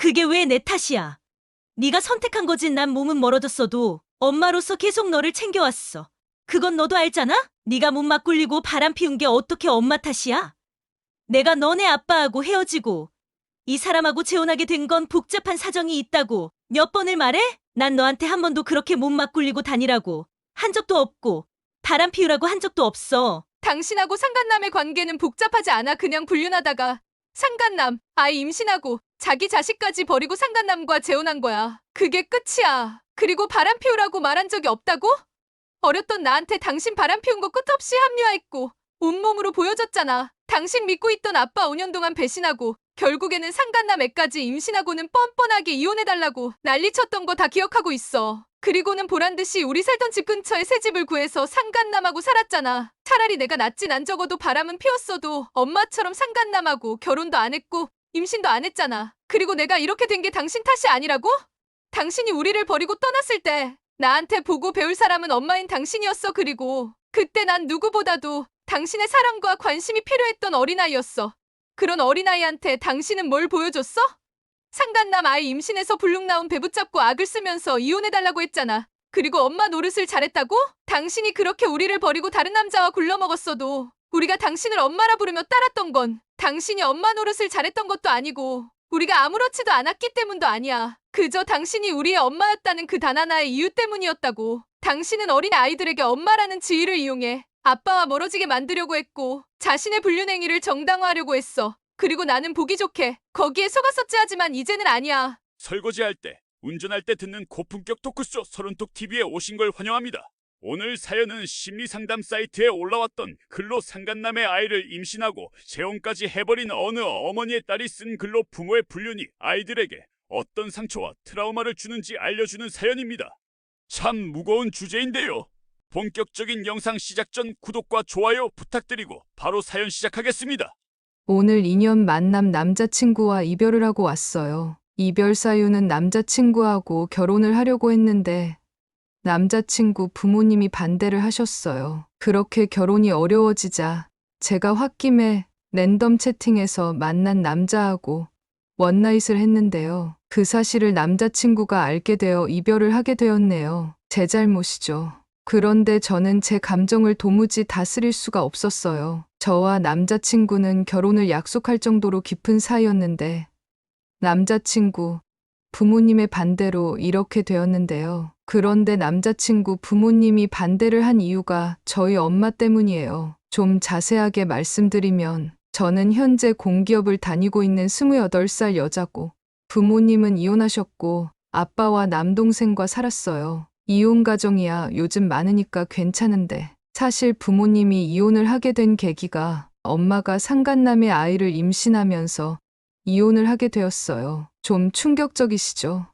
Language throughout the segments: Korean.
그게 왜 내 탓이야? 네가 선택한 거지. 난 몸은 멀어졌어도 엄마로서 계속 너를 챙겨왔어. 그건 너도 알잖아? 네가 몸 막 굴리고 바람 피운 게 어떻게 엄마 탓이야? 내가 너네 아빠하고 헤어지고 이 사람하고 재혼하게 된 건 복잡한 사정이 있다고 몇 번을 말해? 난 너한테 한 번도 그렇게 몸 막 굴리고 다니라고 한 적도 없고 바람 피우라고 한 적도 없어. 당신하고 상간남의 관계는 복잡하지 않아. 그냥 불륜하다가 상간남, 아이 임신하고 자기 자식까지 버리고 상간남과 재혼한 거야. 그게 끝이야. 그리고 바람 피우라고 말한 적이 없다고? 어렸던 나한테 당신 바람 피운 거 끝없이 합리화했고 온몸으로 보여줬잖아. 당신 믿고 있던 아빠 5년 동안 배신하고 결국에는 상간남 애까지 임신하고는 뻔뻔하게 이혼해달라고 난리쳤던 거 다 기억하고 있어. 그리고는 보란듯이 우리 살던 집 근처에 새 집을 구해서 상간남하고 살았잖아. 차라리 내가 낫지. 난 적어도 바람은 피웠어도 엄마처럼 상간남하고 결혼도 안 했고 임신도 안 했잖아. 그리고 내가 이렇게 된 게 당신 탓이 아니라고? 당신이 우리를 버리고 떠났을 때 나한테 보고 배울 사람은 엄마인 당신이었어. 그리고 그때 난 누구보다도 당신의 사랑과 관심이 필요했던 어린아이였어. 그런 어린아이한테 당신은 뭘 보여줬어? 상간남 아이 임신해서 불룩 나온 배 붙잡고 악을 쓰면서 이혼해달라고 했잖아. 그리고 엄마 노릇을 잘했다고? 당신이 그렇게 우리를 버리고 다른 남자와 굴러먹었어도 우리가 당신을 엄마라 부르며 따랐던 건 당신이 엄마 노릇을 잘했던 것도 아니고 우리가 아무렇지도 않았기 때문도 아니야. 그저 당신이 우리의 엄마였다는 그 단 하나의 이유 때문이었다고. 당신은 어린 아이들에게 엄마라는 지위를 이용해 아빠와 멀어지게 만들려고 했고 자신의 불륜 행위를 정당화하려고 했어. 그리고 나는 보기 좋게 거기에 속았었지. 하지만 이제는 아니야. 설거지할 때, 운전할 때 듣는 고품격 토크쇼 서른톡TV에 오신 걸 환영합니다. 오늘 사연은 심리상담 사이트에 올라왔던 글로 상간남의 아이를 임신하고 재혼까지 해버린 어느 어머니의 딸이 쓴 글로 부모의 불륜이 아이들에게 어떤 상처와 트라우마를 주는지 알려주는 사연입니다. 참 무거운 주제인데요. 본격적인 영상 시작 전 구독과 좋아요 부탁드리고 바로 사연 시작하겠습니다. 오늘 2년 만남 남자친구와 이별을 하고 왔어요. 이별 사유는 남자친구하고 결혼을 하려고 했는데 남자친구 부모님이 반대를 하셨어요. 그렇게 결혼이 어려워지자 제가 홧김에 랜덤 채팅에서 만난 남자하고 원나잇을 했는데요. 그 사실을 남자친구가 알게 되어 이별을 하게 되었네요. 제 잘못이죠. 그런데 저는 제 감정을 도무지 다스릴 수가 없었어요. 저와 남자친구는 결혼을 약속할 정도로 깊은 사이였는데 남자친구 부모님의 반대로 이렇게 되었는데요. 그런데 남자친구 부모님이 반대를 한 이유가 저희 엄마 때문이에요. 좀 자세하게 말씀드리면 저는 현재 공기업을 다니고 있는 28살 여자고 부모님은 이혼하셨고 아빠와 남동생과 살았어요. 이혼 가정이야 요즘 많으니까 괜찮은데 사실 부모님이 이혼을 하게 된 계기가 엄마가 상간남의 아이를 임신하면서 이혼을 하게 되었어요. 좀 충격적이시죠?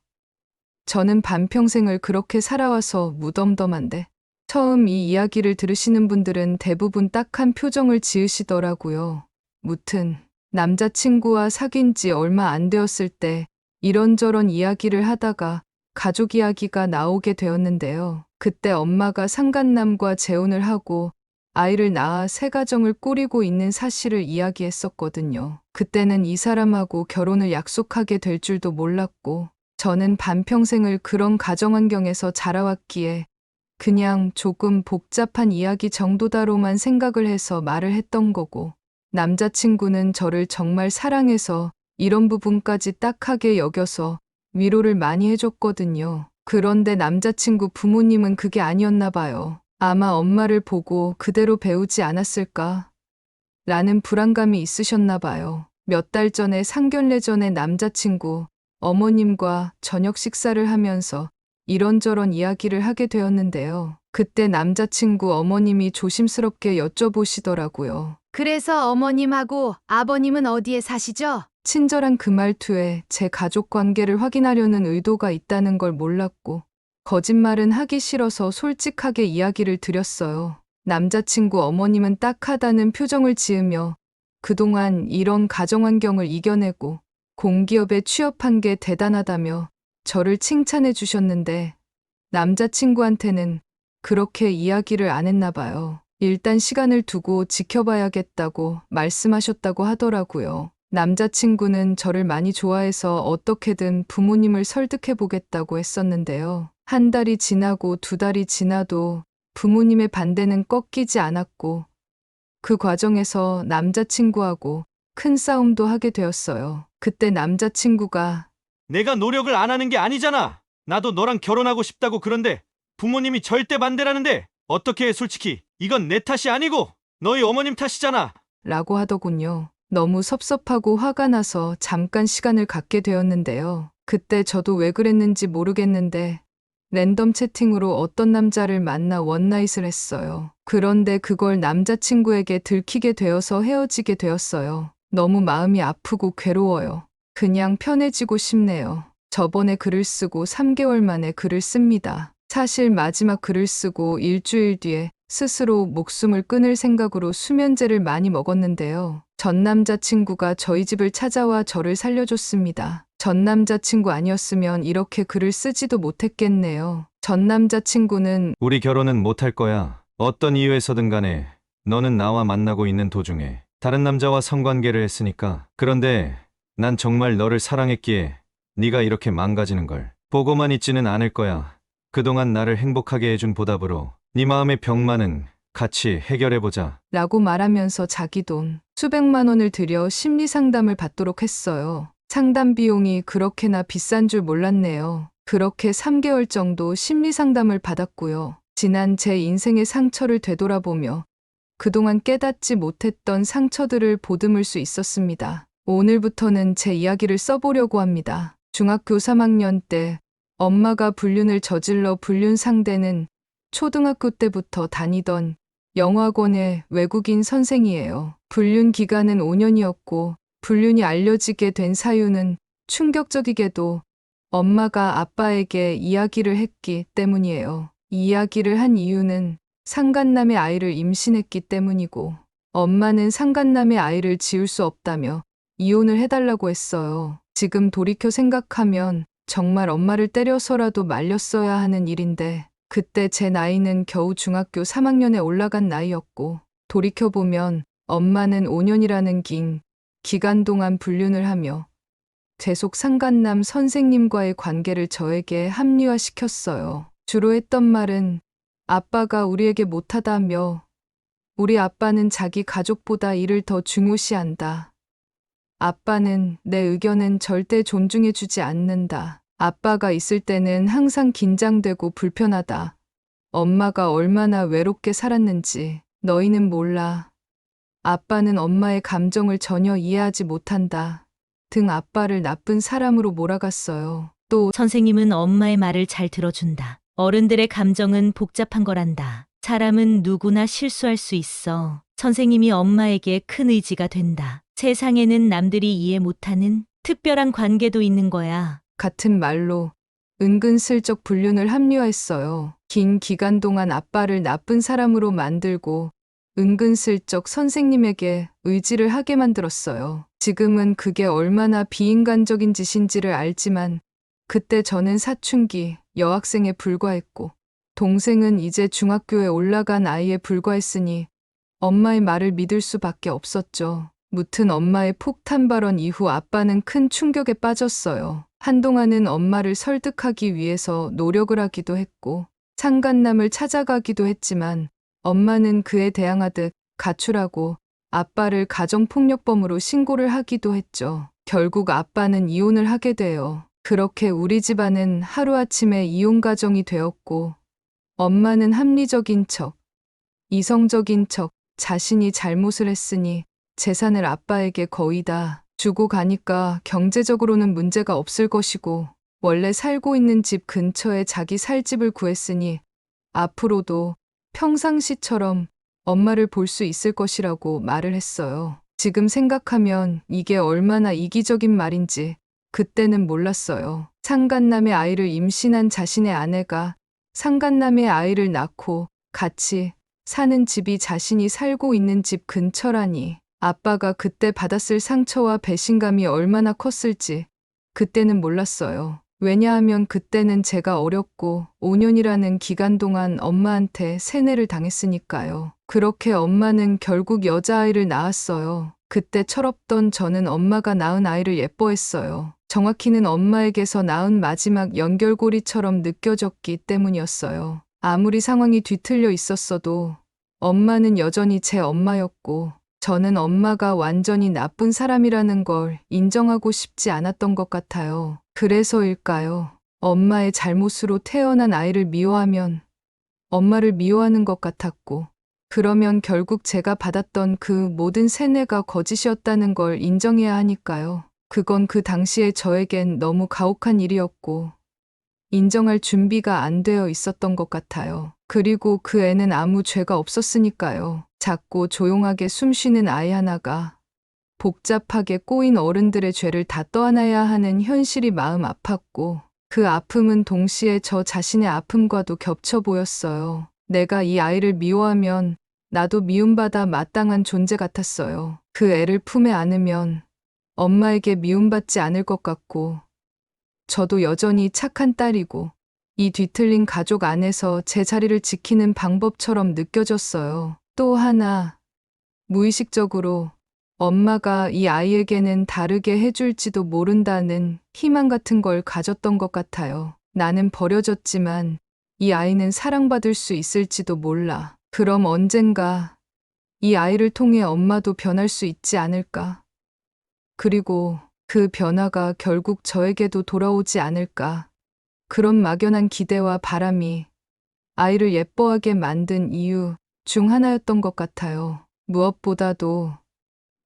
저는 반평생을 그렇게 살아와서 무덤덤한데 처음 이 이야기를 들으시는 분들은 대부분 딱한 표정을 지으시더라고요. 무튼 남자친구와 사귄 지 얼마 안 되었을 때 이런저런 이야기를 하다가 가족 이야기가 나오게 되었는데요. 그때 엄마가 상간남과 재혼을 하고 아이를 낳아 새 가정을 꾸리고 있는 사실을 이야기했었거든요. 그때는 이 사람하고 결혼을 약속하게 될 줄도 몰랐고 저는 반평생을 그런 가정 환경에서 자라왔기에 그냥 조금 복잡한 이야기 정도다로만 생각을 해서 말을 했던 거고 남자친구는 저를 정말 사랑해서 이런 부분까지 딱하게 여겨서 위로를 많이 해줬거든요. 그런데 남자친구 부모님은 그게 아니었나 봐요. 아마 엄마를 보고 그대로 배우지 않았을까? 라는 불안감이 있으셨나 봐요. 몇 달 전에 상견례 전에 남자친구 어머님과 저녁 식사를 하면서 이런저런 이야기를 하게 되었는데요. 그때 남자친구 어머님이 조심스럽게 여쭤보시더라고요. 그래서 어머님하고 아버님은 어디에 사시죠? 친절한 그 말투에 제 가족 관계를 확인하려는 의도가 있다는 걸 몰랐고 거짓말은 하기 싫어서 솔직하게 이야기를 드렸어요. 남자친구 어머님은 딱하다는 표정을 지으며 그동안 이런 가정 환경을 이겨내고 공기업에 취업한 게 대단하다며 저를 칭찬해 주셨는데 남자친구한테는 그렇게 이야기를 안 했나 봐요. 일단 시간을 두고 지켜봐야겠다고 말씀하셨다고 하더라고요. 남자친구는 저를 많이 좋아해서 어떻게든 부모님을 설득해 보겠다고 했었는데요. 한 달이 지나고 두 달이 지나도 부모님의 반대는 꺾이지 않았고 그 과정에서 남자친구하고 큰 싸움도 하게 되었어요. 그때 남자친구가 내가 노력을 안 하는 게 아니잖아. 나도 너랑 결혼하고 싶다고 그런데 부모님이 절대 반대라는데 어떻게 해 솔직히. 이건 내 탓이 아니고 너희 어머님 탓이잖아. 라고 하더군요. 너무 섭섭하고 화가 나서 잠깐 시간을 갖게 되었는데요. 그때 저도 왜 그랬는지 모르겠는데 랜덤 채팅으로 어떤 남자를 만나 원나잇을 했어요. 그런데 그걸 남자친구에게 들키게 되어서 헤어지게 되었어요. 너무 마음이 아프고 괴로워요. 그냥 편해지고 싶네요. 저번에 글을 쓰고 3개월 만에 글을 씁니다. 사실 마지막 글을 쓰고 일주일 뒤에 스스로 목숨을 끊을 생각으로 수면제를 많이 먹었는데요. 전 남자친구가 저희 집을 찾아와 저를 살려줬습니다. 전 남자친구 아니었으면 이렇게 글을 쓰지도 못했겠네요. 전 남자친구는 우리 결혼은 못할 거야. 어떤 이유에서든 간에 너는 나와 만나고 있는 도중에 다른 남자와 성관계를 했으니까. 그런데 난 정말 너를 사랑했기에 네가 이렇게 망가지는 걸 보고만 있지는 않을 거야. 그동안 나를 행복하게 해준 보답으로 네 마음의 병만은 같이 해결해보자. 라고 말하면서 자기 돈 수백만 원을 들여 심리 상담을 받도록 했어요. 상담 비용이 그렇게나 비싼 줄 몰랐네요. 그렇게 3개월 정도 심리 상담을 받았고요. 지난 제 인생의 상처를 되돌아보며 그동안 깨닫지 못했던 상처들을 보듬을 수 있었습니다. 오늘부터는 제 이야기를 써보려고 합니다. 중학교 3학년 때 엄마가 불륜을 저질러 불륜 상대는 초등학교 때부터 다니던 영어학원의 외국인 선생이에요. 불륜 기간은 5년이었고 불륜이 알려지게 된 사유는 충격적이게도 엄마가 아빠에게 이야기를 했기 때문이에요. 이야기를 한 이유는 상간남의 아이를 임신했기 때문이고 엄마는 상간남의 아이를 지울 수 없다며 이혼을 해달라고 했어요. 지금 돌이켜 생각하면 정말 엄마를 때려서라도 말렸어야 하는 일인데 그때 제 나이는 겨우 중학교 3학년에 올라간 나이였고 돌이켜보면 엄마는 5년이라는 긴 기간 동안 불륜을 하며 계속 상간남 선생님과의 관계를 저에게 합리화시켰어요. 주로 했던 말은 아빠가 우리에게 못하다며 우리 아빠는 자기 가족보다 일을 더 중요시한다. 아빠는 내 의견은 절대 존중해주지 않는다. 아빠가 있을 때는 항상 긴장되고 불편하다. 엄마가 얼마나 외롭게 살았는지 너희는 몰라. 아빠는 엄마의 감정을 전혀 이해하지 못한다. 등 아빠를 나쁜 사람으로 몰아갔어요. 또 선생님은 엄마의 말을 잘 들어준다. 어른들의 감정은 복잡한 거란다. 사람은 누구나 실수할 수 있어. 선생님이 엄마에게 큰 의지가 된다. 세상에는 남들이 이해 못하는 특별한 관계도 있는 거야. 같은 말로 은근슬쩍 불륜을 합리화했어요. 긴 기간 동안 아빠를 나쁜 사람으로 만들고 은근슬쩍 선생님에게 의지를 하게 만들었어요. 지금은 그게 얼마나 비인간적인 짓인지를 알지만 그때 저는 사춘기 여학생에 불과했고 동생은 이제 중학교에 올라간 아이에 불과했으니 엄마의 말을 믿을 수밖에 없었죠. 무튼 엄마의 폭탄 발언 이후 아빠는 큰 충격에 빠졌어요. 한동안은 엄마를 설득하기 위해서 노력을 하기도 했고 상간남을 찾아가기도 했지만 엄마는 그에 대항하듯 가출하고 아빠를 가정폭력범으로 신고를 하기도 했죠. 결국 아빠는 이혼을 하게 돼요. 그렇게 우리 집안은 하루아침에 이혼 가정이 되었고 엄마는 합리적인 척, 이성적인 척 자신이 잘못을 했으니 재산을 아빠에게 거의 다 주고 가니까 경제적으로는 문제가 없을 것이고 원래 살고 있는 집 근처에 자기 살 집을 구했으니 앞으로도 평상시처럼 엄마를 볼 수 있을 것이라고 말을 했어요. 지금 생각하면 이게 얼마나 이기적인 말인지 그때는 몰랐어요. 상간남의 아이를 임신한 자신의 아내가 상간남의 아이를 낳고 같이 사는 집이 자신이 살고 있는 집 근처라니 아빠가 그때 받았을 상처와 배신감이 얼마나 컸을지 그때는 몰랐어요. 왜냐하면 그때는 제가 어렸고 5년이라는 기간 동안 엄마한테 세뇌를 당했으니까요. 그렇게 엄마는 결국 여자아이를 낳았어요. 그때 철없던 저는 엄마가 낳은 아이를 예뻐했어요. 정확히는 엄마에게서 낳은 마지막 연결고리처럼 느껴졌기 때문이었어요. 아무리 상황이 뒤틀려 있었어도 엄마는 여전히 제 엄마였고 저는 엄마가 완전히 나쁜 사람이라는 걸 인정하고 싶지 않았던 것 같아요. 그래서일까요? 엄마의 잘못으로 태어난 아이를 미워하면 엄마를 미워하는 것 같았고, 그러면 결국 제가 받았던 그 모든 세뇌가 거짓이었다는 걸 인정해야 하니까요. 그건 그 당시에 저에겐 너무 가혹한 일이었고, 인정할 준비가 안 되어 있었던 것 같아요. 그리고 그 애는 아무 죄가 없었으니까요. 작고 조용하게 숨쉬는 아이 하나가 복잡하게 꼬인 어른들의 죄를 다 떠안아야 하는 현실이 마음 아팠고, 그 아픔은 동시에 저 자신의 아픔과도 겹쳐 보였어요. 내가 이 아이를 미워하면 나도 미움받아 마땅한 존재 같았어요. 그 애를 품에 안으면 엄마에게 미움받지 않을 것 같고, 저도 여전히 착한 딸이고, 이 뒤틀린 가족 안에서 제 자리를 지키는 방법처럼 느껴졌어요. 또 하나, 무의식적으로 엄마가 이 아이에게는 다르게 해줄지도 모른다는 희망 같은 걸 가졌던 것 같아요. 나는 버려졌지만 이 아이는 사랑받을 수 있을지도 몰라. 그럼 언젠가 이 아이를 통해 엄마도 변할 수 있지 않을까? 그리고 그 변화가 결국 저에게도 돌아오지 않을까? 그런 막연한 기대와 바람이 아이를 예뻐하게 만든 이유 중 하나였던 것 같아요. 무엇보다도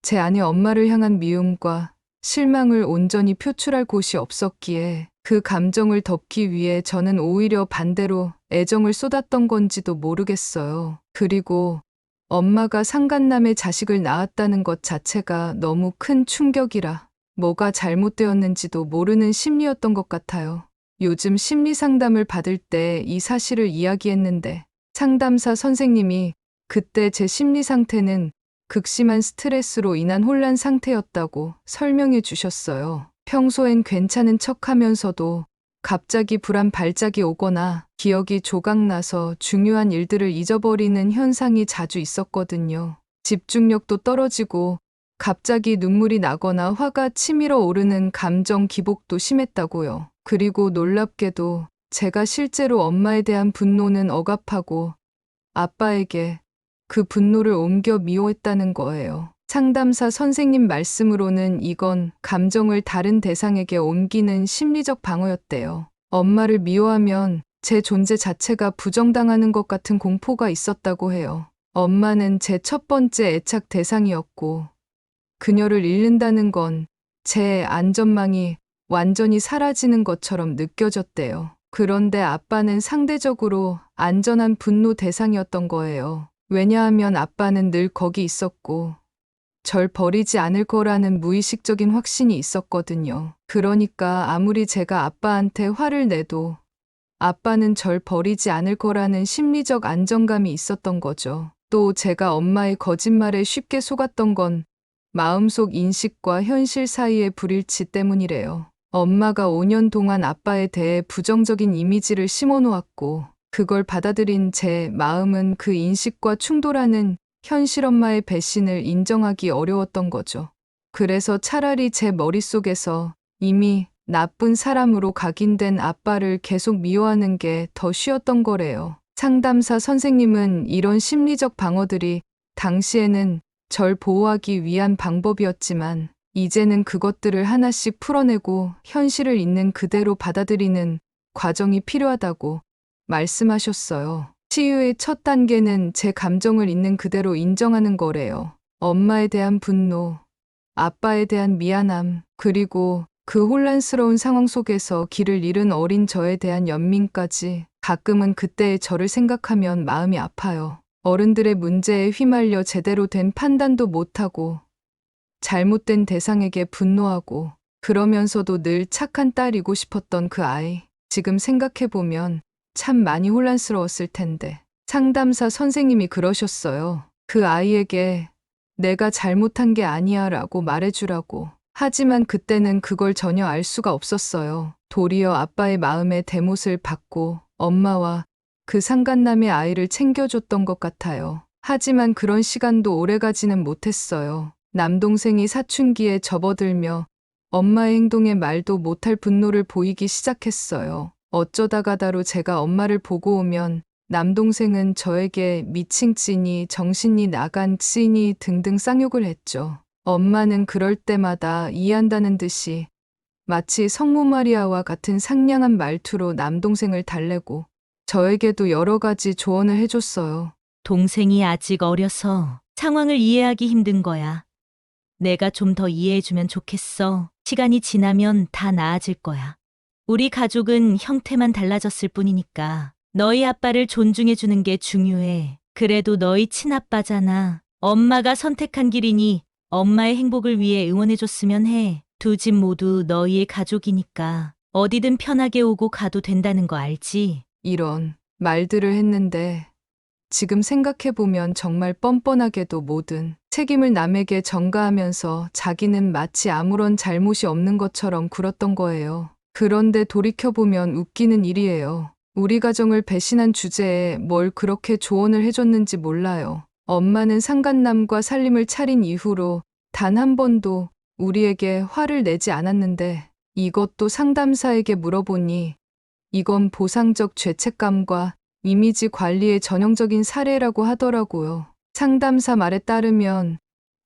제 안에 엄마를 향한 미움과 실망을 온전히 표출할 곳이 없었기에 그 감정을 덮기 위해 저는 오히려 반대로 애정을 쏟았던 건지도 모르겠어요. 그리고 엄마가 상간남의 자식을 낳았다는 것 자체가 너무 큰 충격이라 뭐가 잘못되었는지도 모르는 심리였던 것 같아요. 요즘 심리 상담을 받을 때 이 사실을 이야기했는데 상담사 선생님이 그때 제 심리 상태는 극심한 스트레스로 인한 혼란 상태였다고 설명해 주셨어요. 평소엔 괜찮은 척 하면서도 갑자기 불안 발작이 오거나 기억이 조각나서 중요한 일들을 잊어버리는 현상이 자주 있었거든요. 집중력도 떨어지고 갑자기 눈물이 나거나 화가 치밀어 오르는 감정 기복도 심했다고요. 그리고 놀랍게도 제가 실제로 엄마에 대한 분노는 억압하고 아빠에게 그 분노를 옮겨 미워했다는 거예요. 상담사 선생님 말씀으로는 이건 감정을 다른 대상에게 옮기는 심리적 방어였대요. 엄마를 미워하면 제 존재 자체가 부정당하는 것 같은 공포가 있었다고 해요. 엄마는 제 첫 번째 애착 대상이었고, 그녀를 잃는다는 건 제 안전망이 완전히 사라지는 것처럼 느껴졌대요. 그런데 아빠는 상대적으로 안전한 분노 대상이었던 거예요. 왜냐하면 아빠는 늘 거기 있었고 절 버리지 않을 거라는 무의식적인 확신이 있었거든요. 그러니까 아무리 제가 아빠한테 화를 내도 아빠는 절 버리지 않을 거라는 심리적 안정감이 있었던 거죠. 또 제가 엄마의 거짓말에 쉽게 속았던 건 마음속 인식과 현실 사이의 불일치 때문이래요. 엄마가 5년 동안 아빠에 대해 부정적인 이미지를 심어놓았고 그걸 받아들인 제 마음은 그 인식과 충돌하는 현실 엄마의 배신을 인정하기 어려웠던 거죠. 그래서 차라리 제 머릿속에서 이미 나쁜 사람으로 각인된 아빠를 계속 미워하는 게 더 쉬웠던 거래요. 상담사 선생님은 이런 심리적 방어들이 당시에는 절 보호하기 위한 방법이었지만 이제는 그것들을 하나씩 풀어내고 현실을 있는 그대로 받아들이는 과정이 필요하다고 말씀하셨어요. 치유의 첫 단계는 제 감정을 있는 그대로 인정하는 거래요. 엄마에 대한 분노, 아빠에 대한 미안함, 그리고 그 혼란스러운 상황 속에서 길을 잃은 어린 저에 대한 연민까지. 가끔은 그때의 저를 생각하면 마음이 아파요. 어른들의 문제에 휘말려 제대로 된 판단도 못하고 잘못된 대상에게 분노하고 그러면서도 늘 착한 딸이고 싶었던 그 아이. 지금 생각해보면 참 많이 혼란스러웠을 텐데. 상담사 선생님이 그러셨어요. 그 아이에게 내가 잘못한 게 아니야 라고 말해주라고. 하지만 그때는 그걸 전혀 알 수가 없었어요. 도리어 아빠의 마음에 대못을 받고 엄마와 그 상간남의 아이를 챙겨줬던 것 같아요. 하지만 그런 시간도 오래가지는 못했어요. 남동생이 사춘기에 접어들며 엄마의 행동에 말도 못할 분노를 보이기 시작했어요. 어쩌다가다로 제가 엄마를 보고 오면 남동생은 저에게 미친 찌니, 정신이 나간 찌니 등등 쌍욕을 했죠. 엄마는 그럴 때마다 이해한다는 듯이 마치 성모 마리아와 같은 상냥한 말투로 남동생을 달래고 저에게도 여러 가지 조언을 해줬어요. 동생이 아직 어려서 상황을 이해하기 힘든 거야. 내가 좀 더 이해해주면 좋겠어. 시간이 지나면 다 나아질 거야. 우리 가족은 형태만 달라졌을 뿐이니까 너희 아빠를 존중해주는 게 중요해. 그래도 너희 친아빠잖아. 엄마가 선택한 길이니 엄마의 행복을 위해 응원해줬으면 해. 두 집 모두 너희의 가족이니까 어디든 편하게 오고 가도 된다는 거 알지? 이런 말들을 했는데 지금 생각해보면 정말 뻔뻔하게도 모든 책임을 남에게 전가하면서 자기는 마치 아무런 잘못이 없는 것처럼 굴었던 거예요. 그런데 돌이켜보면 웃기는 일이에요. 우리 가정을 배신한 주제에 뭘 그렇게 조언을 해줬는지 몰라요. 엄마는 상간남과 살림을 차린 이후로 단 한 번도 우리에게 화를 내지 않았는데 이것도 상담사에게 물어보니 이건 보상적 죄책감과 이미지 관리의 전형적인 사례라고 하더라고요. 상담사 말에 따르면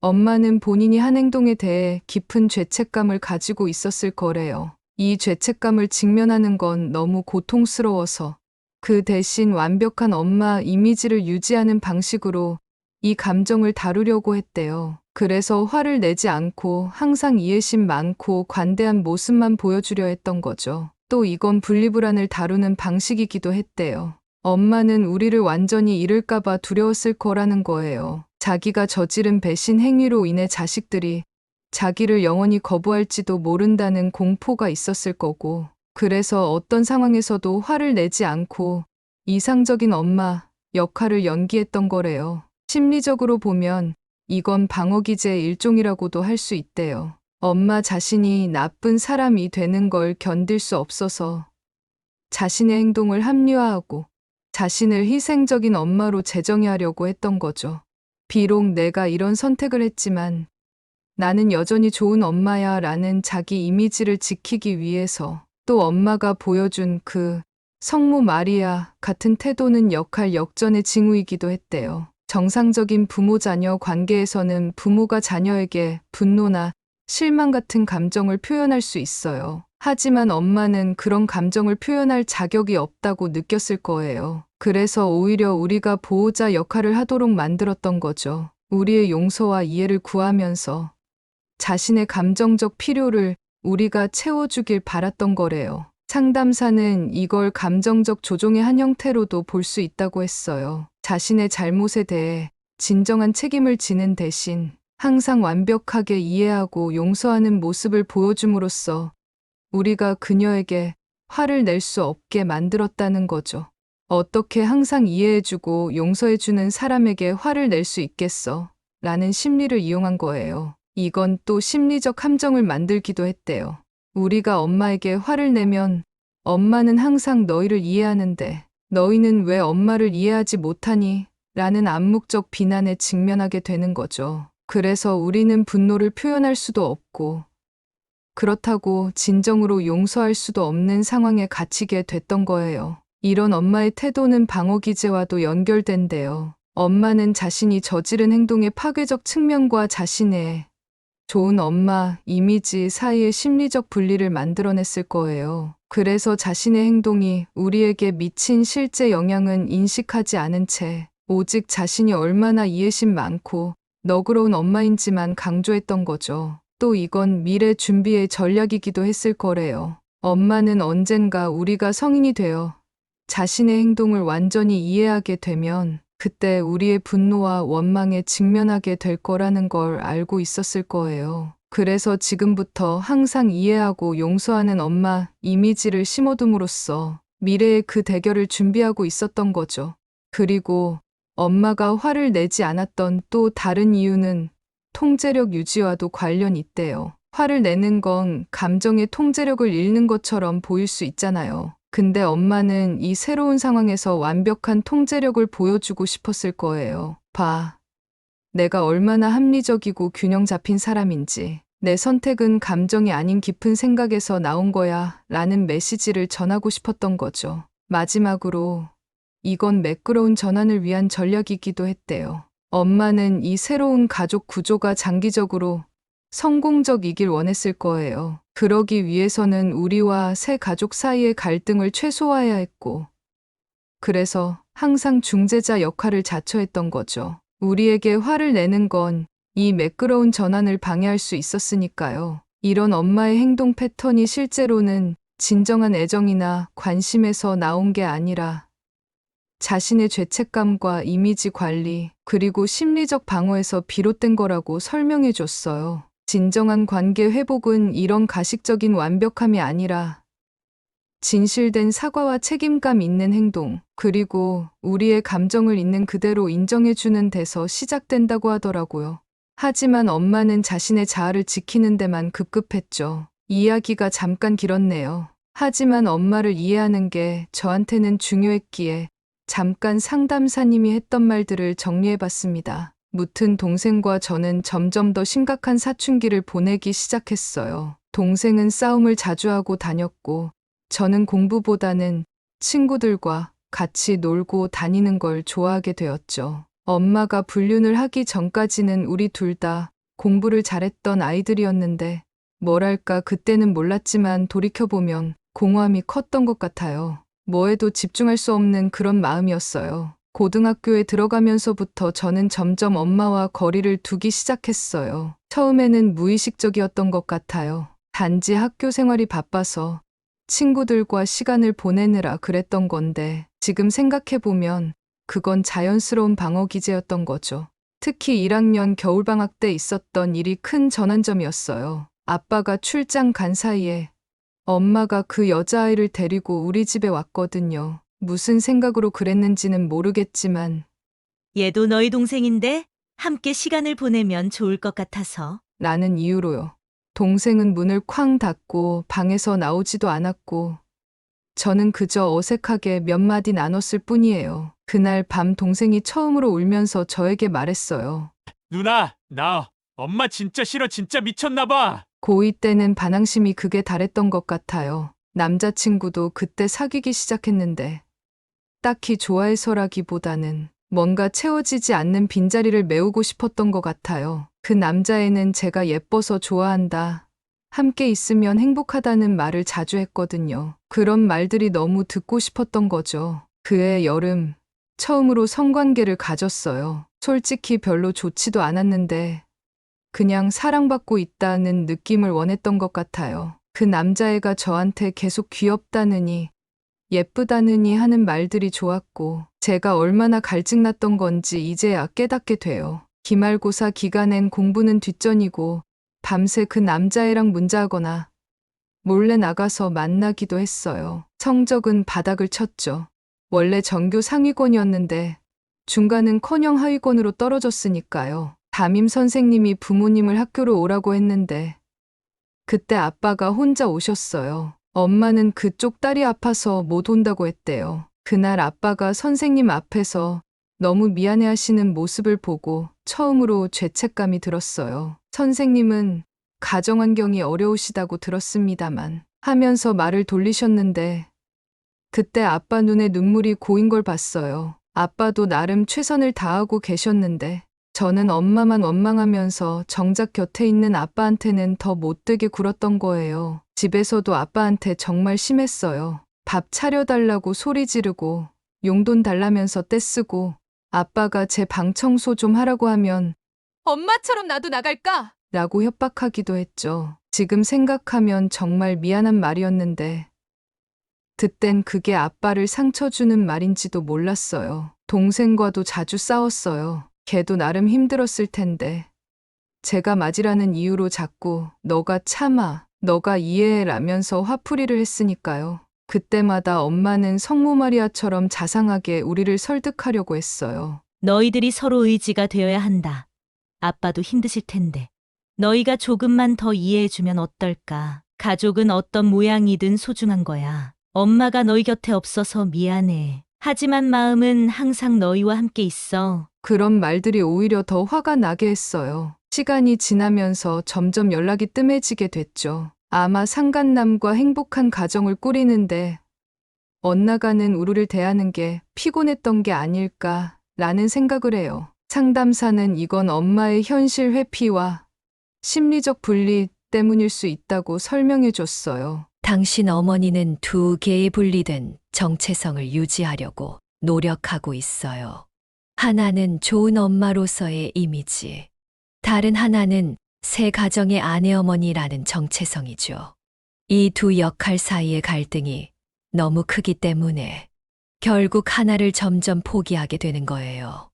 엄마는 본인이 한 행동에 대해 깊은 죄책감을 가지고 있었을 거래요. 이 죄책감을 직면하는 건 너무 고통스러워서 그 대신 완벽한 엄마 이미지를 유지하는 방식으로 이 감정을 다루려고 했대요. 그래서 화를 내지 않고 항상 이해심 많고 관대한 모습만 보여주려 했던 거죠. 또 이건 분리불안을 다루는 방식이기도 했대요. 엄마는 우리를 완전히 잃을까봐 두려웠을 거라는 거예요. 자기가 저지른 배신 행위로 인해 자식들이 자기를 영원히 거부할지도 모른다는 공포가 있었을 거고, 그래서 어떤 상황에서도 화를 내지 않고 이상적인 엄마 역할을 연기했던 거래요. 심리적으로 보면 이건 방어기제의 일종이라고도 할 수 있대요. 엄마 자신이 나쁜 사람이 되는 걸 견딜 수 없어서 자신의 행동을 합리화하고 자신을 희생적인 엄마로 재정의하려고 했던 거죠. 비록 내가 이런 선택을 했지만 나는 여전히 좋은 엄마야 라는 자기 이미지를 지키기 위해서, 또 엄마가 보여준 그 성모 마리아 같은 태도는 역할 역전의 징후이기도 했대요. 정상적인 부모-자녀 관계에서는 부모가 자녀에게 분노나 실망 같은 감정을 표현할 수 있어요. 하지만 엄마는 그런 감정을 표현할 자격이 없다고 느꼈을 거예요. 그래서 오히려 우리가 보호자 역할을 하도록 만들었던 거죠. 우리의 용서와 이해를 구하면서 자신의 감정적 필요를 우리가 채워주길 바랐던 거래요. 상담사는 이걸 감정적 조종의 한 형태로도 볼 수 있다고 했어요. 자신의 잘못에 대해 진정한 책임을 지는 대신 항상 완벽하게 이해하고 용서하는 모습을 보여줌으로써 우리가 그녀에게 화를 낼 수 없게 만들었다는 거죠. 어떻게 항상 이해해주고 용서해주는 사람에게 화를 낼 수 있겠어? 라는 심리를 이용한 거예요. 이건 또 심리적 함정을 만들기도 했대요. 우리가 엄마에게 화를 내면 엄마는 항상 너희를 이해하는데 너희는 왜 엄마를 이해하지 못하니? 라는 암묵적 비난에 직면하게 되는 거죠. 그래서 우리는 분노를 표현할 수도 없고 그렇다고 진정으로 용서할 수도 없는 상황에 갇히게 됐던 거예요. 이런 엄마의 태도는 방어기제와도 연결된대요. 엄마는 자신이 저지른 행동의 파괴적 측면과 자신의 좋은 엄마 이미지 사이의 심리적 분리를 만들어냈을 거예요. 그래서 자신의 행동이 우리에게 미친 실제 영향은 인식하지 않은 채 오직 자신이 얼마나 이해심 많고 너그러운 엄마인지만 강조했던 거죠. 또 이건 미래 준비의 전략이기도 했을 거래요. 엄마는 언젠가 우리가 성인이 되어 자신의 행동을 완전히 이해하게 되면 그때 우리의 분노와 원망에 직면하게 될 거라는 걸 알고 있었을 거예요. 그래서 지금부터 항상 이해하고 용서하는 엄마 이미지를 심어둠으로써 미래의 그 대결을 준비하고 있었던 거죠. 그리고 엄마가 화를 내지 않았던 또 다른 이유는 통제력 유지와도 관련이 있대요. 화를 내는 건 감정의 통제력을 잃는 것처럼 보일 수 있잖아요. 근데 엄마는 이 새로운 상황에서 완벽한 통제력을 보여주고 싶었을 거예요. 봐. 내가 얼마나 합리적이고 균형 잡힌 사람인지, 내 선택은 감정이 아닌 깊은 생각에서 나온 거야 라는 메시지를 전하고 싶었던 거죠. 마지막으로 이건 매끄러운 전환을 위한 전략이기도 했대요. 엄마는 이 새로운 가족 구조가 장기적으로 성공적이길 원했을 거예요. 그러기 위해서는 우리와 새 가족 사이의 갈등을 최소화해야 했고, 그래서 항상 중재자 역할을 자처했던 거죠. 우리에게 화를 내는 건 이 매끄러운 전환을 방해할 수 있었으니까요. 이런 엄마의 행동 패턴이 실제로는 진정한 애정이나 관심에서 나온 게 아니라 자신의 죄책감과 이미지 관리, 그리고 심리적 방어에서 비롯된 거라고 설명해 줬어요. 진정한 관계 회복은 이런 가식적인 완벽함이 아니라 진실된 사과와 책임감 있는 행동, 그리고 우리의 감정을 있는 그대로 인정해주는 데서 시작된다고 하더라고요. 하지만 엄마는 자신의 자아를 지키는 데만 급급했죠. 이야기가 잠깐 길었네요. 하지만 엄마를 이해하는 게 저한테는 중요했기에 잠깐 상담사님이 했던 말들을 정리해봤습니다. 무튼 동생과 저는 점점 더 심각한 사춘기를 보내기 시작했어요. 동생은 싸움을 자주 하고 다녔고, 저는 공부보다는 친구들과 같이 놀고 다니는 걸 좋아하게 되었죠. 엄마가 불륜을 하기 전까지는 우리 둘 다 공부를 잘했던 아이들이었는데, 뭐랄까 그때는 몰랐지만 돌이켜보면 공허함이 컸던 것 같아요. 뭐에도 집중할 수 없는 그런 마음이었어요. 고등학교에 들어가면서부터 저는 점점 엄마와 거리를 두기 시작했어요. 처음에는 무의식적이었던 것 같아요. 단지 학교 생활이 바빠서 친구들과 시간을 보내느라 그랬던 건데, 지금 생각해보면 그건 자연스러운 방어 기제였던 거죠. 특히 1학년 겨울방학 때 있었던 일이 큰 전환점이었어요. 아빠가 출장 간 사이에 엄마가 그 여자아이를 데리고 우리 집에 왔거든요. 무슨 생각으로 그랬는지는 모르겠지만 얘도 너희 동생인데 함께 시간을 보내면 좋을 것 같아서. 라는 이유로요. 동생은 문을 쾅 닫고 방에서 나오지도 않았고, 저는 그저 어색하게 몇 마디 나눴을 뿐이에요. 그날 밤 동생이 처음으로 울면서 저에게 말했어요. 누나, 나 엄마 진짜 싫어. 진짜 미쳤나 봐. 고2 때는 반항심이 극에 달했던 것 같아요. 남자친구도 그때 사귀기 시작했는데 딱히 좋아해서라기보다는 뭔가 채워지지 않는 빈자리를 메우고 싶었던 것 같아요. 그 남자애는 제가 예뻐서 좋아한다, 함께 있으면 행복하다는 말을 자주 했거든요. 그런 말들이 너무 듣고 싶었던 거죠. 그해 여름, 처음으로 성관계를 가졌어요. 솔직히 별로 좋지도 않았는데 그냥 사랑받고 있다는 느낌을 원했던 것 같아요. 그 남자애가 저한테 계속 귀엽다느니 예쁘다느니 하는 말들이 좋았고, 제가 얼마나 갈증났던 건지 이제야 깨닫게 돼요. 기말고사 기간엔 공부는 뒷전이고 밤새 그 남자애랑 문자하거나 몰래 나가서 만나기도 했어요. 성적은 바닥을 쳤죠. 원래 전교 상위권이었는데 중간은커녕 하위권으로 떨어졌으니까요. 담임 선생님이 부모님을 학교로 오라고 했는데 그때 아빠가 혼자 오셨어요. 엄마는 그쪽 딸이 아파서 못 온다고 했대요. 그날 아빠가 선생님 앞에서 너무 미안해하시는 모습을 보고 처음으로 죄책감이 들었어요. 선생님은 가정환경이 어려우시다고 들었습니다만 하면서 말을 돌리셨는데 그때 아빠 눈에 눈물이 고인 걸 봤어요. 아빠도 나름 최선을 다하고 계셨는데 저는 엄마만 원망하면서 정작 곁에 있는 아빠한테는 더 못되게 굴었던 거예요. 집에서도 아빠한테 정말 심했어요. 밥 차려달라고 소리 지르고 용돈 달라면서 떼쓰고, 아빠가 제 방 청소 좀 하라고 하면 엄마처럼 나도 나갈까? 라고 협박하기도 했죠. 지금 생각하면 정말 미안한 말이었는데 그땐 그게 아빠를 상처 주는 말인지도 몰랐어요. 동생과도 자주 싸웠어요. 걔도 나름 힘들었을 텐데 제가 맞이라는 이유로 자꾸 너가 참아, 너가 이해해 라면서 화풀이를 했으니까요. 그때마다 엄마는 성모 마리아처럼 자상하게 우리를 설득하려고 했어요. 너희들이 서로 의지가 되어야 한다. 아빠도 힘드실 텐데. 너희가 조금만 더 이해해주면 어떨까. 가족은 어떤 모양이든 소중한 거야. 엄마가 너희 곁에 없어서 미안해. 하지만 마음은 항상 너희와 함께 있어. 그런 말들이 오히려 더 화가 나게 했어요. 시간이 지나면서 점점 연락이 뜸해지게 됐죠. 아마 상간남과 행복한 가정을 꾸리는데 엇나가는 우리를 대하는 게 피곤했던 게 아닐까라는 생각을 해요. 상담사는 이건 엄마의 현실 회피와 심리적 분리 때문일 수 있다고 설명해 줬어요. 당신 어머니는 두 개의 분리된 정체성을 유지하려고 노력하고 있어요. 하나는 좋은 엄마로서의 이미지, 다른 하나는 새 가정의 아내어머니라는 정체성이죠. 이 두 역할 사이의 갈등이 너무 크기 때문에 결국 하나를 점점 포기하게 되는 거예요.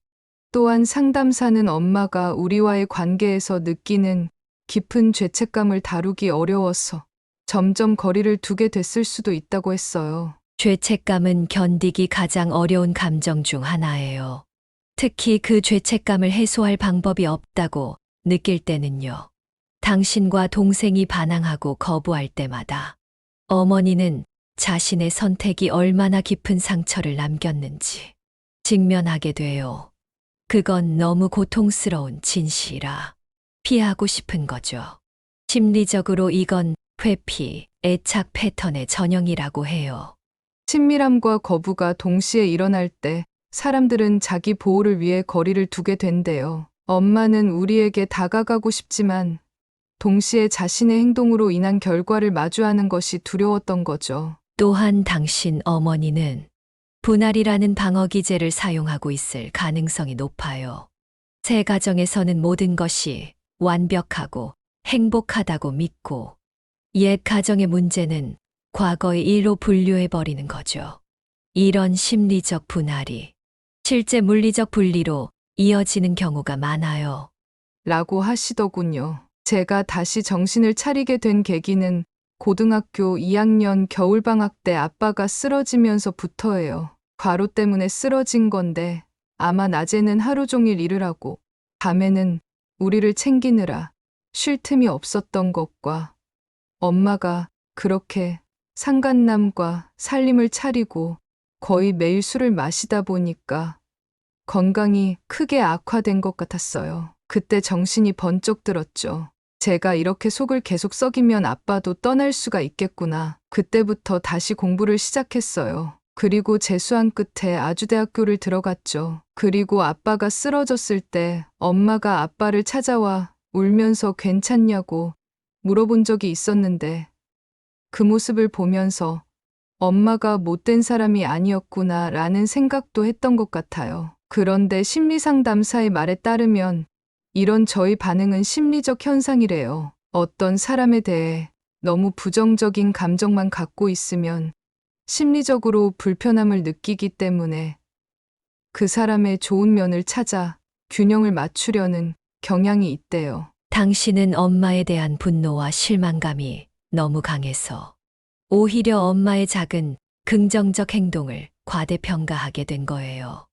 또한 상담사는 엄마가 우리와의 관계에서 느끼는 깊은 죄책감을 다루기 어려워서 점점 거리를 두게 됐을 수도 있다고 했어요. 죄책감은 견디기 가장 어려운 감정 중 하나예요. 특히 그 죄책감을 해소할 방법이 없다고 느낄 때는요. 당신과 동생이 반항하고 거부할 때마다 어머니는 자신의 선택이 얼마나 깊은 상처를 남겼는지 직면하게 돼요. 그건 너무 고통스러운 진실이라 피하고 싶은 거죠. 심리적으로 이건 회피, 애착 패턴의 전형이라고 해요. 친밀함과 거부가 동시에 일어날 때 사람들은 자기 보호를 위해 거리를 두게 된대요. 엄마는 우리에게 다가가고 싶지만 동시에 자신의 행동으로 인한 결과를 마주하는 것이 두려웠던 거죠. 또한 당신 어머니는 분할이라는 방어 기제를 사용하고 있을 가능성이 높아요. 새 가정에서는 모든 것이 완벽하고 행복하다고 믿고 옛 가정의 문제는 과거의 일로 분류해버리는 거죠. 이런 심리적 분할이 실제 물리적 분리로 이어지는 경우가 많아요. 라고 하시더군요. 제가 다시 정신을 차리게 된 계기는 고등학교 2학년 겨울방학 때 아빠가 쓰러지면서부터예요. 과로 때문에 쓰러진 건데 아마 낮에는 하루 종일 일을 하고 밤에는 우리를 챙기느라 쉴 틈이 없었던 것과 엄마가 그렇게 상간남과 살림을 차리고 거의 매일 술을 마시다 보니까 건강이 크게 악화된 것 같았어요. 그때 정신이 번쩍 들었죠. 제가 이렇게 속을 계속 썩이면 아빠도 떠날 수가 있겠구나. 그때부터 다시 공부를 시작했어요. 그리고 재수한 끝에 아주대학교를 들어갔죠. 그리고 아빠가 쓰러졌을 때 엄마가 아빠를 찾아와 울면서 괜찮냐고 물어본 적이 있었는데 그 모습을 보면서 엄마가 못된 사람이 아니었구나 라는 생각도 했던 것 같아요. 그런데 심리상담사의 말에 따르면 이런 저희 반응은 심리적 현상이래요. 어떤 사람에 대해 너무 부정적인 감정만 갖고 있으면 심리적으로 불편함을 느끼기 때문에 그 사람의 좋은 면을 찾아 균형을 맞추려는 경향이 있대요. 당신은 엄마에 대한 분노와 실망감이 너무 강해서 오히려 엄마의 작은 긍정적 행동을 과대평가하게 된 거예요.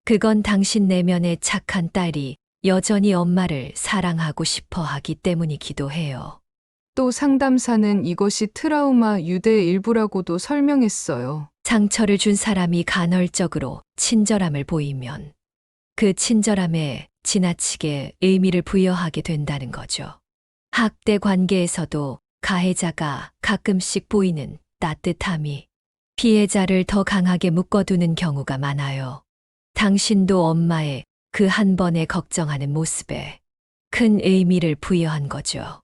그건 당신 내면의 착한 딸이 여전히 엄마를 사랑하고 싶어 하기 때문이기도 해요. 또 상담사는 이것이 트라우마 유대의 일부라고도 설명했어요. 상처를 준 사람이 간헐적으로 친절함을 보이면 그 친절함에 지나치게 의미를 부여하게 된다는 거죠. 학대 관계에서도 가해자가 가끔씩 보이는 따뜻함이 피해자를 더 강하게 묶어두는 경우가 많아요. 당신도 엄마의 그 한 번에 걱정하는 모습에 큰 의미를 부여한 거죠.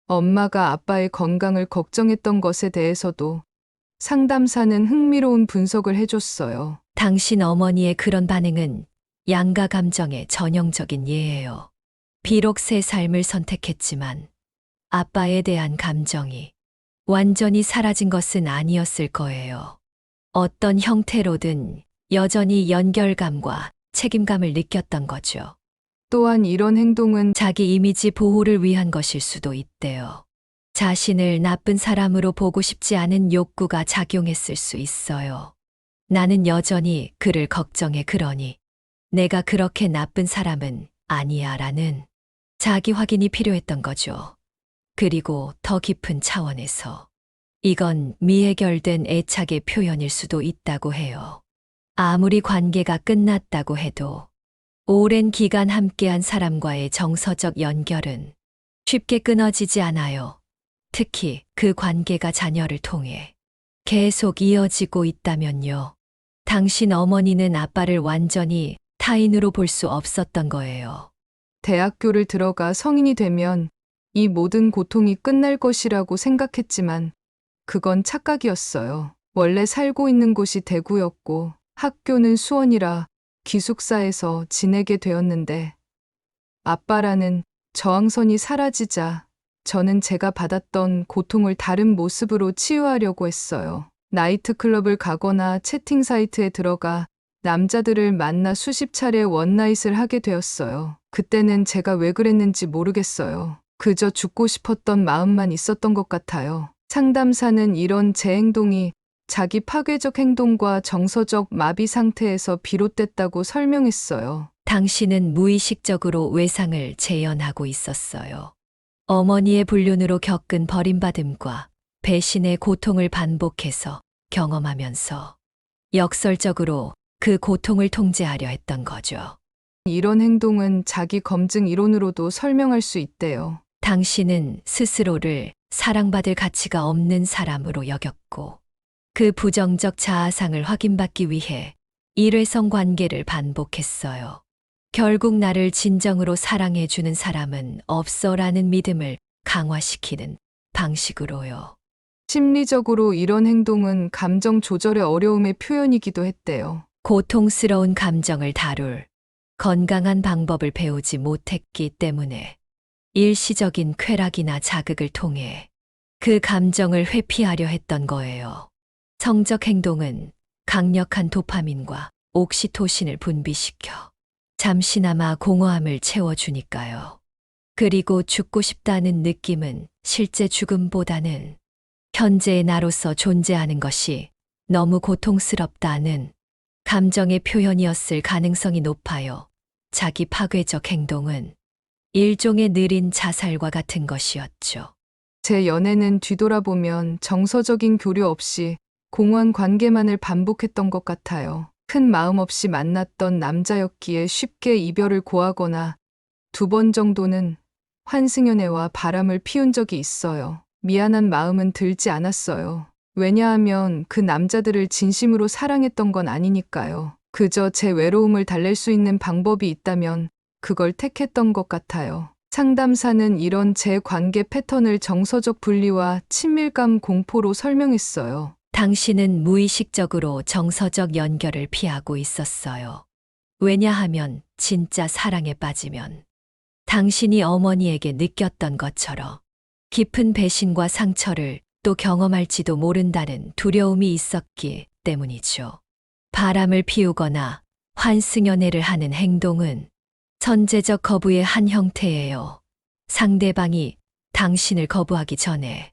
엄마가 아빠의 건강을 걱정했던 것에 대해서도 상담사는 흥미로운 분석을 해줬어요. 당신 어머니의 그런 반응은 양가 감정의 전형적인 예예요. 비록 새 삶을 선택했지만 아빠에 대한 감정이 완전히 사라진 것은 아니었을 거예요. 어떤 형태로든 여전히 연결감과 책임감을 느꼈던 거죠. 또한 이런 행동은 자기 이미지 보호를 위한 것일 수도 있대요. 자신을 나쁜 사람으로 보고 싶지 않은 욕구가 작용했을 수 있어요. 나는 여전히 그를 걱정해 그러니 내가 그렇게 나쁜 사람은 아니야 라는 자기 확인이 필요했던 거죠. 그리고 더 깊은 차원에서 이건 미해결된 애착의 표현일 수도 있다고 해요. 아무리 관계가 끝났다고 해도 오랜 기간 함께한 사람과의 정서적 연결은 쉽게 끊어지지 않아요. 특히 그 관계가 자녀를 통해 계속 이어지고 있다면요. 당신 어머니는 아빠를 완전히 타인으로 볼 수 없었던 거예요. 대학교를 들어가 성인이 되면 이 모든 고통이 끝날 것이라고 생각했지만 그건 착각이었어요. 원래 살고 있는 곳이 대구였고 학교는 수원이라 기숙사에서 지내게 되었는데 아빠라는 저항선이 사라지자 저는 제가 받았던 고통을 다른 모습으로 치유하려고 했어요. 나이트클럽을 가거나 채팅 사이트에 들어가 남자들을 만나 수십 차례 원나잇을 하게 되었어요. 그때는 제가 왜 그랬는지 모르겠어요. 그저 죽고 싶었던 마음만 있었던 것 같아요. 상담사는 이런 제 행동이 자기 파괴적 행동과 정서적 마비 상태에서 비롯됐다고 설명했어요. 당신은 무의식적으로 외상을 재현하고 있었어요. 어머니의 불륜으로 겪은 버림받음과 배신의 고통을 반복해서 경험하면서 역설적으로 그 고통을 통제하려 했던 거죠. 이런 행동은 자기 검증 이론으로도 설명할 수 있대요. 당신은 스스로를 사랑받을 가치가 없는 사람으로 여겼고 그 부정적 자아상을 확인받기 위해 일회성 관계를 반복했어요. 결국 나를 진정으로 사랑해주는 사람은 없어라는 믿음을 강화시키는 방식으로요. 심리적으로 이런 행동은 감정 조절의 어려움의 표현이기도 했대요. 고통스러운 감정을 다룰 건강한 방법을 배우지 못했기 때문에 일시적인 쾌락이나 자극을 통해 그 감정을 회피하려 했던 거예요. 성적 행동은 강력한 도파민과 옥시토신을 분비시켜 잠시나마 공허함을 채워주니까요. 그리고 죽고 싶다는 느낌은 실제 죽음보다는 현재의 나로서 존재하는 것이 너무 고통스럽다는 감정의 표현이었을 가능성이 높아요. 자기 파괴적 행동은 일종의 느린 자살과 같은 것이었죠. 제 연애는 뒤돌아보면 정서적인 교류 없이 공허한 관계만을 반복했던 것 같아요. 큰 마음 없이 만났던 남자였기에 쉽게 이별을 고하거나 2번 정도는 환승연애와 바람을 피운 적이 있어요. 미안한 마음은 들지 않았어요. 왜냐하면 그 남자들을 진심으로 사랑했던 건 아니니까요. 그저 제 외로움을 달랠 수 있는 방법이 있다면 그걸 택했던 것 같아요. 상담사는 이런 제 관계 패턴을 정서적 분리와 친밀감 공포로 설명했어요. 당신은 무의식적으로 정서적 연결을 피하고 있었어요. 왜냐하면 진짜 사랑에 빠지면 당신이 어머니에게 느꼈던 것처럼 깊은 배신과 상처를 또 경험할지도 모른다는 두려움이 있었기 때문이죠. 바람을 피우거나 환승연애를 하는 행동은 선제적 거부의 한 형태예요. 상대방이 당신을 거부하기 전에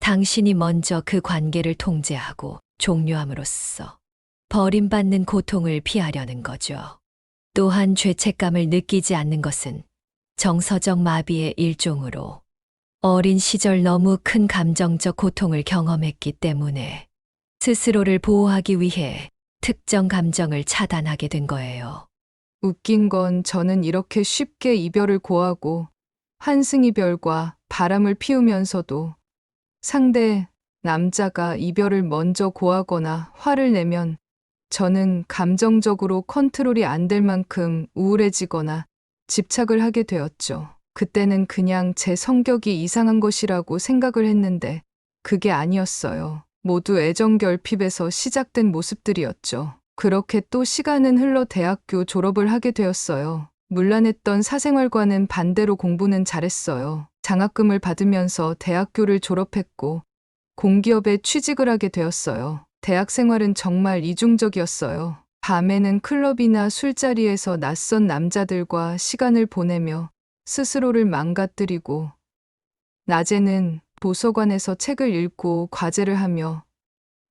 당신이 먼저 그 관계를 통제하고 종료함으로써 버림받는 고통을 피하려는 거죠. 또한 죄책감을 느끼지 않는 것은 정서적 마비의 일종으로 어린 시절 너무 큰 감정적 고통을 경험했기 때문에 스스로를 보호하기 위해 특정 감정을 차단하게 된 거예요. 웃긴 건 저는 이렇게 쉽게 이별을 고하고 환승이별과 바람을 피우면서도 상대 남자가 이별을 먼저 고하거나 화를 내면 저는 감정적으로 컨트롤이 안 될 만큼 우울해지거나 집착을 하게 되었죠. 그때는 그냥 제 성격이 이상한 것이라고 생각을 했는데 그게 아니었어요. 모두 애정 결핍에서 시작된 모습들이었죠. 그렇게 또 시간은 흘러 대학교 졸업을 하게 되었어요. 문란했던 사생활과는 반대로 공부는 잘했어요. 장학금을 받으면서 대학교를 졸업했고 공기업에 취직을 하게 되었어요. 대학 생활은 정말 이중적이었어요. 밤에는 클럽이나 술자리에서 낯선 남자들과 시간을 보내며 스스로를 망가뜨리고 낮에는 도서관에서 책을 읽고 과제를 하며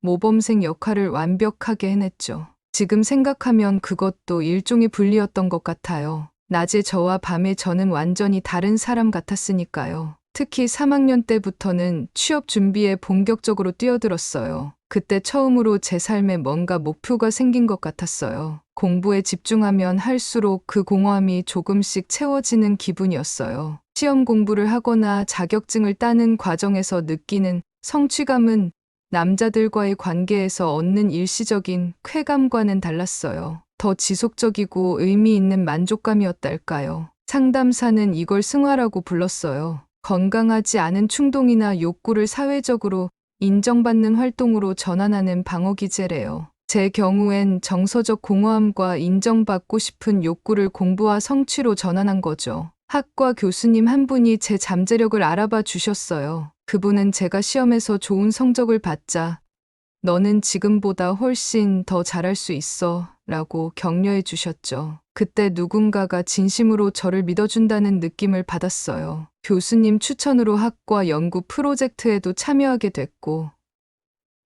모범생 역할을 완벽하게 해냈죠. 지금 생각하면 그것도 일종의 분리였던 것 같아요. 낮에 저와 밤에 저는 완전히 다른 사람 같았으니까요. 특히 3학년 때부터는 취업 준비에 본격적으로 뛰어들었어요. 그때 처음으로 제 삶에 뭔가 목표가 생긴 것 같았어요. 공부에 집중하면 할수록 그 공허함이 조금씩 채워지는 기분이었어요. 시험 공부를 하거나 자격증을 따는 과정에서 느끼는 성취감은 남자들과의 관계에서 얻는 일시적인 쾌감과는 달랐어요. 더 지속적이고 의미 있는 만족감이었달까요. 상담사는 이걸 승화라고 불렀어요. 건강하지 않은 충동이나 욕구를 사회적으로 인정받는 활동으로 전환하는 방어기제래요. 제 경우엔 정서적 공허함과 인정받고 싶은 욕구를 공부와 성취로 전환한 거죠. 학과 교수님 한 분이 제 잠재력을 알아봐 주셨어요. 그분은 제가 시험에서 좋은 성적을 받자 너는 지금보다 훨씬 더 잘할 수 있어 라고 격려해 주셨죠. 그때 누군가가 진심으로 저를 믿어준다는 느낌을 받았어요. 교수님 추천으로 학과 연구 프로젝트에도 참여하게 됐고,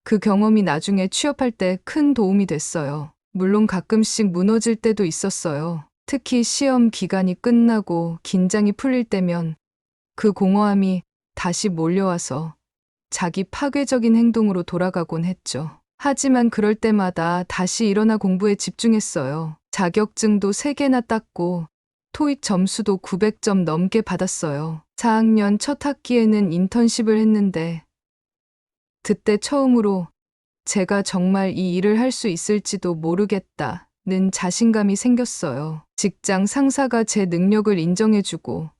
그 경험이 나중에 취업할 때 큰 도움이 됐어요. 물론 가끔씩 무너질 때도 있었어요. 특히 시험 기간이 끝나고 긴장이 풀릴 때면 그 공허함이 다시 몰려와서 자기 파괴적인 행동으로 돌아가곤 했죠. 하지만 그럴 때마다 다시 일어나 공부에 집중했어요. 자격증도 3개나 땄고 토익 점수도 900점 넘게 받았어요. 4학년 첫 학기에는 인턴십을 했는데 그때 처음으로 제가 정말 이 일을 할 수 있을지도 모르겠다는 자신감이 생겼어요. 직장 상사가 제 능력을 인정해주고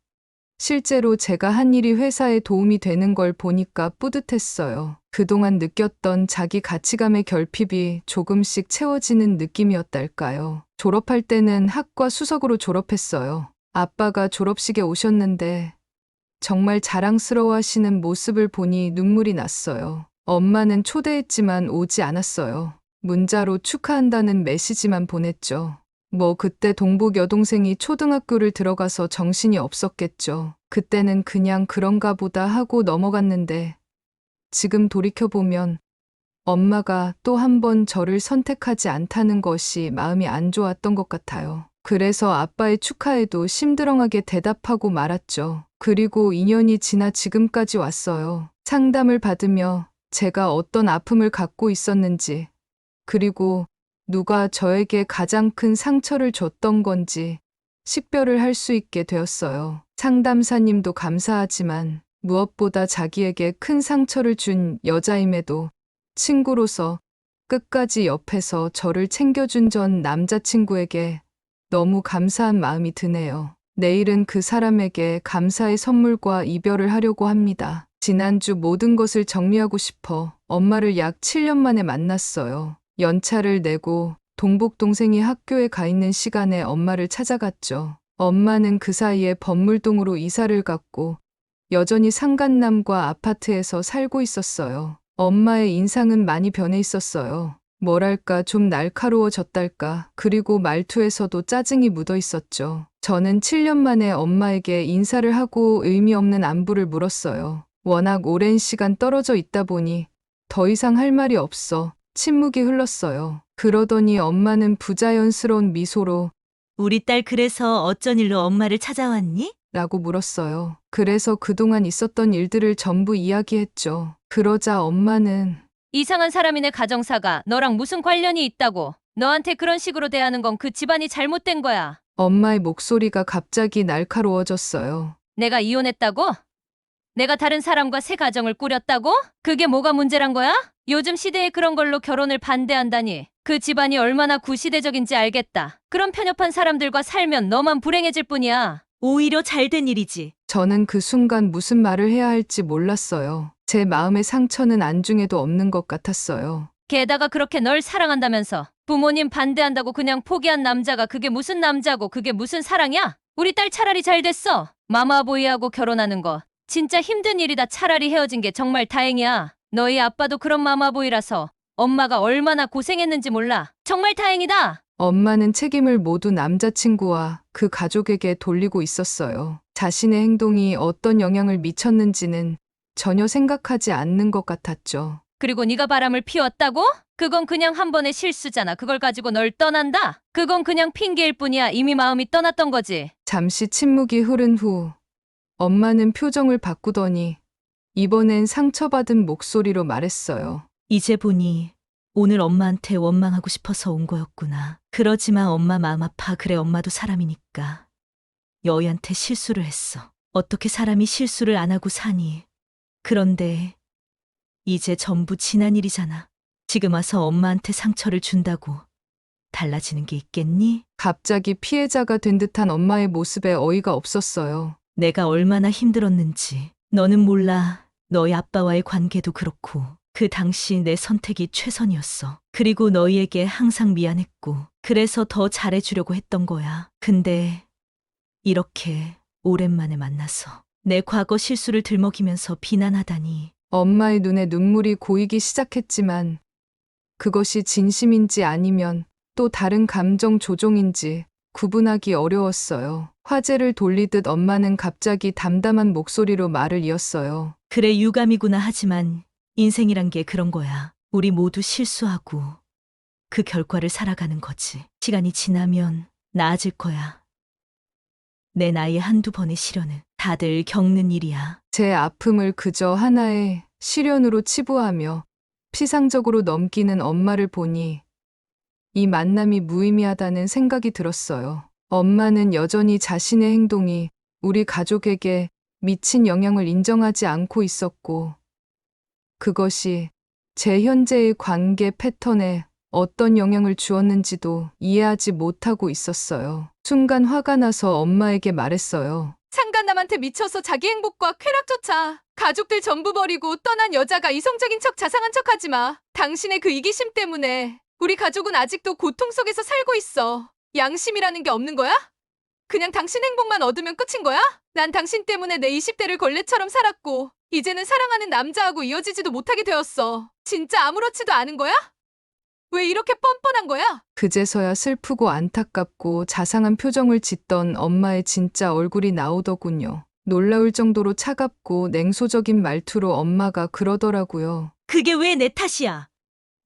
실제로 제가 한 일이 회사에 도움이 되는 걸 보니까 뿌듯했어요. 그동안 느꼈던 자기 가치감의 결핍이 조금씩 채워지는 느낌이었달까요. 졸업할 때는 학과 수석으로 졸업했어요. 아빠가 졸업식에 오셨는데 정말 자랑스러워하시는 모습을 보니 눈물이 났어요. 엄마는 초대했지만 오지 않았어요. 문자로 축하한다는 메시지만 보냈죠. 그때 동복 여동생이 초등학교를 들어가서 정신이 없었겠죠. 그때는 그냥 그런가 보다 하고 넘어갔는데 지금 돌이켜보면 엄마가 또 한 번 저를 선택하지 않다는 것이 마음이 안 좋았던 것 같아요. 그래서 아빠의 축하에도 심드렁하게 대답하고 말았죠. 그리고 2년이 지나 지금까지 왔어요. 상담을 받으며 제가 어떤 아픔을 갖고 있었는지, 그리고 누가 저에게 가장 큰 상처를 줬던 건지 식별을 할 수 있게 되었어요. 상담사님도 감사하지만 무엇보다 자기에게 큰 상처를 준 여자임에도 친구로서 끝까지 옆에서 저를 챙겨준 전 남자친구에게 너무 감사한 마음이 드네요. 내일은 그 사람에게 감사의 선물과 이별을 하려고 합니다. 지난주 모든 것을 정리하고 싶어 엄마를 약 7년 만에 만났어요. 연차를 내고 동복 동생이 학교에 가 있는 시간에 엄마를 찾아갔죠. 엄마는 그 사이에 법물동으로 이사를 갔고 여전히 상간남과 아파트에서 살고 있었어요. 엄마의 인상은 많이 변해 있었어요. 뭐랄까 좀 날카로워졌달까. 그리고 말투에서도 짜증이 묻어 있었죠. 저는 7년 만에 엄마에게 인사를 하고 의미 없는 안부를 물었어요. 워낙 오랜 시간 떨어져 있다 보니 더 이상 할 말이 없어 침묵이 흘렀어요. 그러더니 엄마는 부자연스러운 미소로 우리 딸 그래서 어쩐 일로 엄마를 찾아왔니? 라고 물었어요. 그래서 그동안 있었던 일들을 전부 이야기했죠. 그러자 엄마는 이상한 사람이네 가정사가 너랑 무슨 관련이 있다고. 너한테 그런 식으로 대하는 건 그 집안이 잘못된 거야. 엄마의 목소리가 갑자기 날카로워졌어요. 내가 이혼했다고? 내가 다른 사람과 새 가정을 꾸렸다고? 그게 뭐가 문제란 거야? 요즘 시대에 그런 걸로 결혼을 반대한다니. 그 집안이 얼마나 구시대적인지 알겠다. 그런 편협한 사람들과 살면 너만 불행해질 뿐이야. 오히려 잘된 일이지. 저는 그 순간 무슨 말을 해야 할지 몰랐어요. 제 마음의 상처는 안중에도 없는 것 같았어요. 게다가 그렇게 널 사랑한다면서 부모님 반대한다고 그냥 포기한 남자가 그게 무슨 남자고 그게 무슨 사랑이야? 우리 딸 차라리 잘 됐어. 마마보이하고 결혼하는 거 진짜 힘든 일이다. 차라리 헤어진 게 정말 다행이야. 너희 아빠도 그런 마마보이라서 엄마가 얼마나 고생했는지 몰라. 정말 다행이다. 엄마는 책임을 모두 남자친구와 그 가족에게 돌리고 있었어요. 자신의 행동이 어떤 영향을 미쳤는지는 전혀 생각하지 않는 것 같았죠. 그리고 네가 바람을 피웠다고? 그건 그냥 한 번의 실수잖아. 그걸 가지고 널 떠난다? 그건 그냥 핑계일 뿐이야. 이미 마음이 떠났던 거지. 잠시 침묵이 흐른 후 엄마는 표정을 바꾸더니 이번엔 상처받은 목소리로 말했어요. 이제 보니 오늘 엄마한테 원망하고 싶어서 온 거였구나. 그러지만 엄마 마음 아파. 그래, 엄마도 사람이니까. 여희한테 실수를 했어. 어떻게 사람이 실수를 안 하고 사니. 그런데 이제 전부 지난 일이잖아. 지금 와서 엄마한테 상처를 준다고 달라지는 게 있겠니? 갑자기 피해자가 된 듯한 엄마의 모습에 어이가 없었어요. 내가 얼마나 힘들었는지 너는 몰라. 너희 아빠와의 관계도 그렇고 그 당시 내 선택이 최선이었어. 그리고 너희에게 항상 미안했고 그래서 더 잘해주려고 했던 거야. 근데 이렇게 오랜만에 만나서 내 과거 실수를 들먹이면서 비난하다니. 엄마의 눈에 눈물이 고이기 시작했지만 그것이 진심인지 아니면 또 다른 감정 조종인지 구분하기 어려웠어요. 화제를 돌리듯 엄마는 갑자기 담담한 목소리로 말을 이었어요. 그래, 유감이구나. 하지만 인생이란 게 그런 거야. 우리 모두 실수하고 그 결과를 살아가는 거지. 시간이 지나면 나아질 거야. 내 나이에 한두 번의 시련은 다들 겪는 일이야. 제 아픔을 그저 하나의 시련으로 치부하며 피상적으로 넘기는 엄마를 보니 이 만남이 무의미하다는 생각이 들었어요. 엄마는 여전히 자신의 행동이 우리 가족에게 미친 영향을 인정하지 않고 있었고, 그것이 제 현재의 관계 패턴에 어떤 영향을 주었는지도 이해하지 못하고 있었어요. 순간 화가 나서 엄마에게 말했어요. 상간남한테 미쳐서 자기 행복과 쾌락조차 가족들 전부 버리고 떠난 여자가 이성적인 척 자상한 척 하지 마. 당신의 그 이기심 때문에 우리 가족은 아직도 고통 속에서 살고 있어. 양심이라는 게 없는 거야? 그냥 당신 행복만 얻으면 끝인 거야? 난 당신 때문에 내 20대를 걸레처럼 살았고 이제는 사랑하는 남자하고 이어지지도 못하게 되었어. 진짜 아무렇지도 않은 거야? 왜 이렇게 뻔뻔한 거야? 그제서야 슬프고 안타깝고 자상한 표정을 짓던 엄마의 진짜 얼굴이 나오더군요. 놀라울 정도로 차갑고 냉소적인 말투로 엄마가 그러더라고요. 그게 왜 내 탓이야?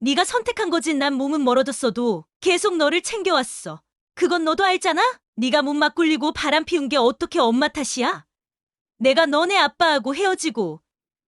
네가 선택한 거지. 난 몸은 멀어졌어도 계속 너를 챙겨왔어. 그건 너도 알잖아? 네가 몸 맞굴리고 바람 피운 게 어떻게 엄마 탓이야? 내가 너네 아빠하고 헤어지고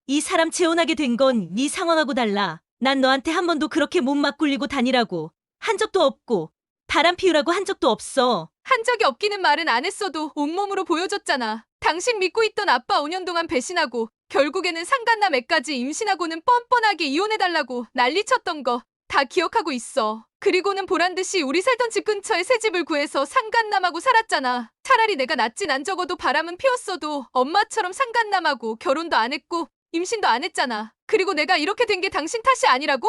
이 사람 재혼하게 된 건 네 상황하고 달라. 난 너한테 한 번도 그렇게 몸 맞굴리고 다니라고 한 적도 없고 바람 피우라고 한 적도 없어. 한 적이 없기는 말은 안 했어도 온몸으로 보여줬잖아. 당신 믿고 있던 아빠 5년 동안 배신하고 결국에는 상간남 애까지 임신하고는 뻔뻔하게 이혼해달라고 난리쳤던 거 다 기억하고 있어. 그리고는 보란듯이 우리 살던 집 근처에 새 집을 구해서 상간남하고 살았잖아. 차라리 내가 낫지. 난 적어도 바람은 피웠어도 엄마처럼 상간남하고 결혼도 안 했고 임신도 안 했잖아. 그리고 내가 이렇게 된 게 당신 탓이 아니라고?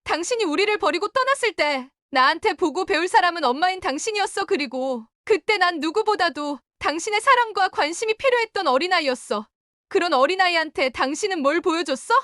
당신이 우리를 버리고 떠났을 때 나한테 보고 배울 사람은 엄마인 당신이었어. 그리고 그때 난 누구보다도 당신의 사랑과 관심이 필요했던 어린아이였어. 그런 어린아이한테 당신은 뭘 보여줬어?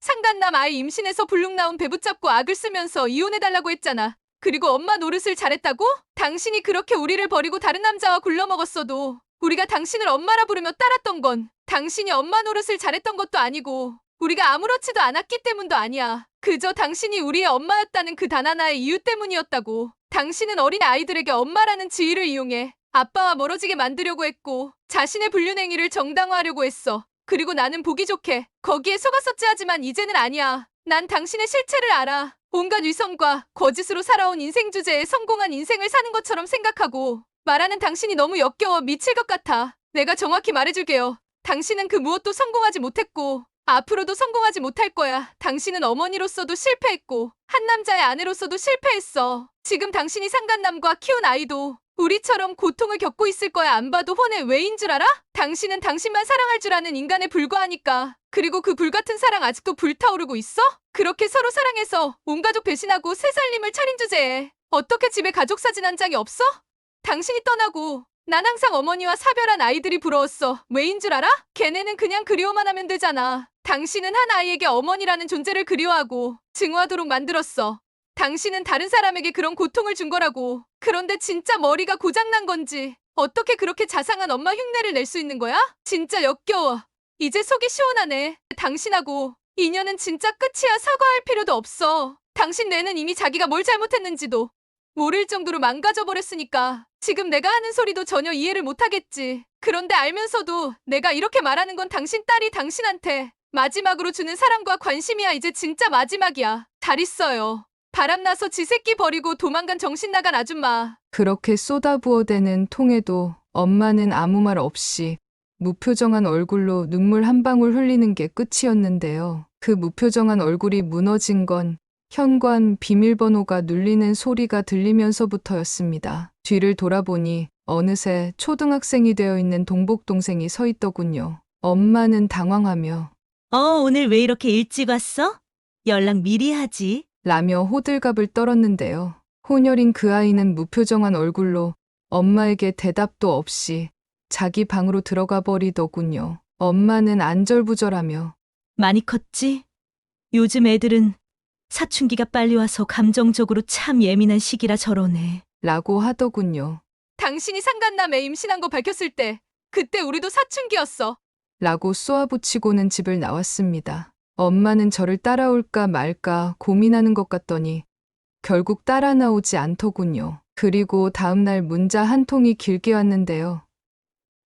상간남 아이 임신해서 불룩 나온 배 붙잡고 악을 쓰면서 이혼해달라고 했잖아. 그리고 엄마 노릇을 잘했다고? 당신이 그렇게 우리를 버리고 다른 남자와 굴러먹었어도 우리가 당신을 엄마라 부르며 따랐던 건 당신이 엄마 노릇을 잘했던 것도 아니고 우리가 아무렇지도 않았기 때문도 아니야. 그저 당신이 우리의 엄마였다는 그 단 하나의 이유 때문이었다고. 당신은 어린 아이들에게 엄마라는 지위를 이용해 아빠와 멀어지게 만들려고 했고 자신의 불륜행위를 정당화하려고 했어. 그리고 나는 보기 좋게 거기에 속았었지. 하지만 이제는 아니야. 난 당신의 실체를 알아. 온갖 위선과 거짓으로 살아온 인생 주제에 성공한 인생을 사는 것처럼 생각하고 말하는 당신이 너무 역겨워 미칠 것 같아. 내가 정확히 말해줄게요. 당신은 그 무엇도 성공하지 못했고 앞으로도 성공하지 못할 거야. 당신은 어머니로서도 실패했고 한 남자의 아내로서도 실패했어. 지금 당신이 상간남과 키운 아이도 우리처럼 고통을 겪고 있을 거야. 안 봐도 훤해. 왜인 줄 알아? 당신은 당신만 사랑할 줄 아는 인간에 불과하니까. 그리고 그 불같은 사랑 아직도 불타오르고 있어? 그렇게 서로 사랑해서 온 가족 배신하고 새 살림을 차린 주제에 어떻게 집에 가족 사진 한 장이 없어? 당신이 떠나고 난 항상 어머니와 사별한 아이들이 부러웠어. 왜인 줄 알아? 걔네는 그냥 그리워만 하면 되잖아. 당신은 한 아이에게 어머니라는 존재를 그리워하고 증오하도록 만들었어. 당신은 다른 사람에게 그런 고통을 준 거라고. 그런데 진짜 머리가 고장난 건지 어떻게 그렇게 자상한 엄마 흉내를 낼 수 있는 거야? 진짜 역겨워. 이제 속이 시원하네. 당신하고 인연은 진짜 끝이야. 사과할 필요도 없어. 당신 뇌는 이미 자기가 뭘 잘못했는지도 모를 정도로 망가져버렸으니까 지금 내가 하는 소리도 전혀 이해를 못하겠지. 그런데 알면서도 내가 이렇게 말하는 건 당신 딸이 당신한테 마지막으로 주는 사랑과 관심이야. 이제 진짜 마지막이야. 잘 있어요. 바람나서 지 새끼 버리고 도망간 정신 나간 아줌마. 그렇게 쏟아부어대는 통에도 엄마는 아무 말 없이 무표정한 얼굴로 눈물 한 방울 흘리는 게 끝이었는데요. 그 무표정한 얼굴이 무너진 건 현관 비밀번호가 눌리는 소리가 들리면서부터였습니다. 뒤를 돌아보니 어느새 초등학생이 되어 있는 동복동생이 서 있더군요. 엄마는 당황하며 오늘 왜 이렇게 일찍 왔어? 연락 미리 하지. 라며 호들갑을 떨었는데요. 혼혈인 그 아이는 무표정한 얼굴로 엄마에게 대답도 없이 자기 방으로 들어가 버리더군요. 엄마는 안절부절하며 많이 컸지? 요즘 애들은 사춘기가 빨리 와서 감정적으로 참 예민한 시기라 저러네. 라고 하더군요. 당신이 상간남에 임신한 거 밝혔을 때 그때 우리도 사춘기였어. 라고 쏘아붙이고는 집을 나왔습니다. 엄마는 저를 따라올까 말까 고민하는 것 같더니 결국 따라 나오지 않더군요. 그리고 다음날 문자 한 통이 길게 왔는데요.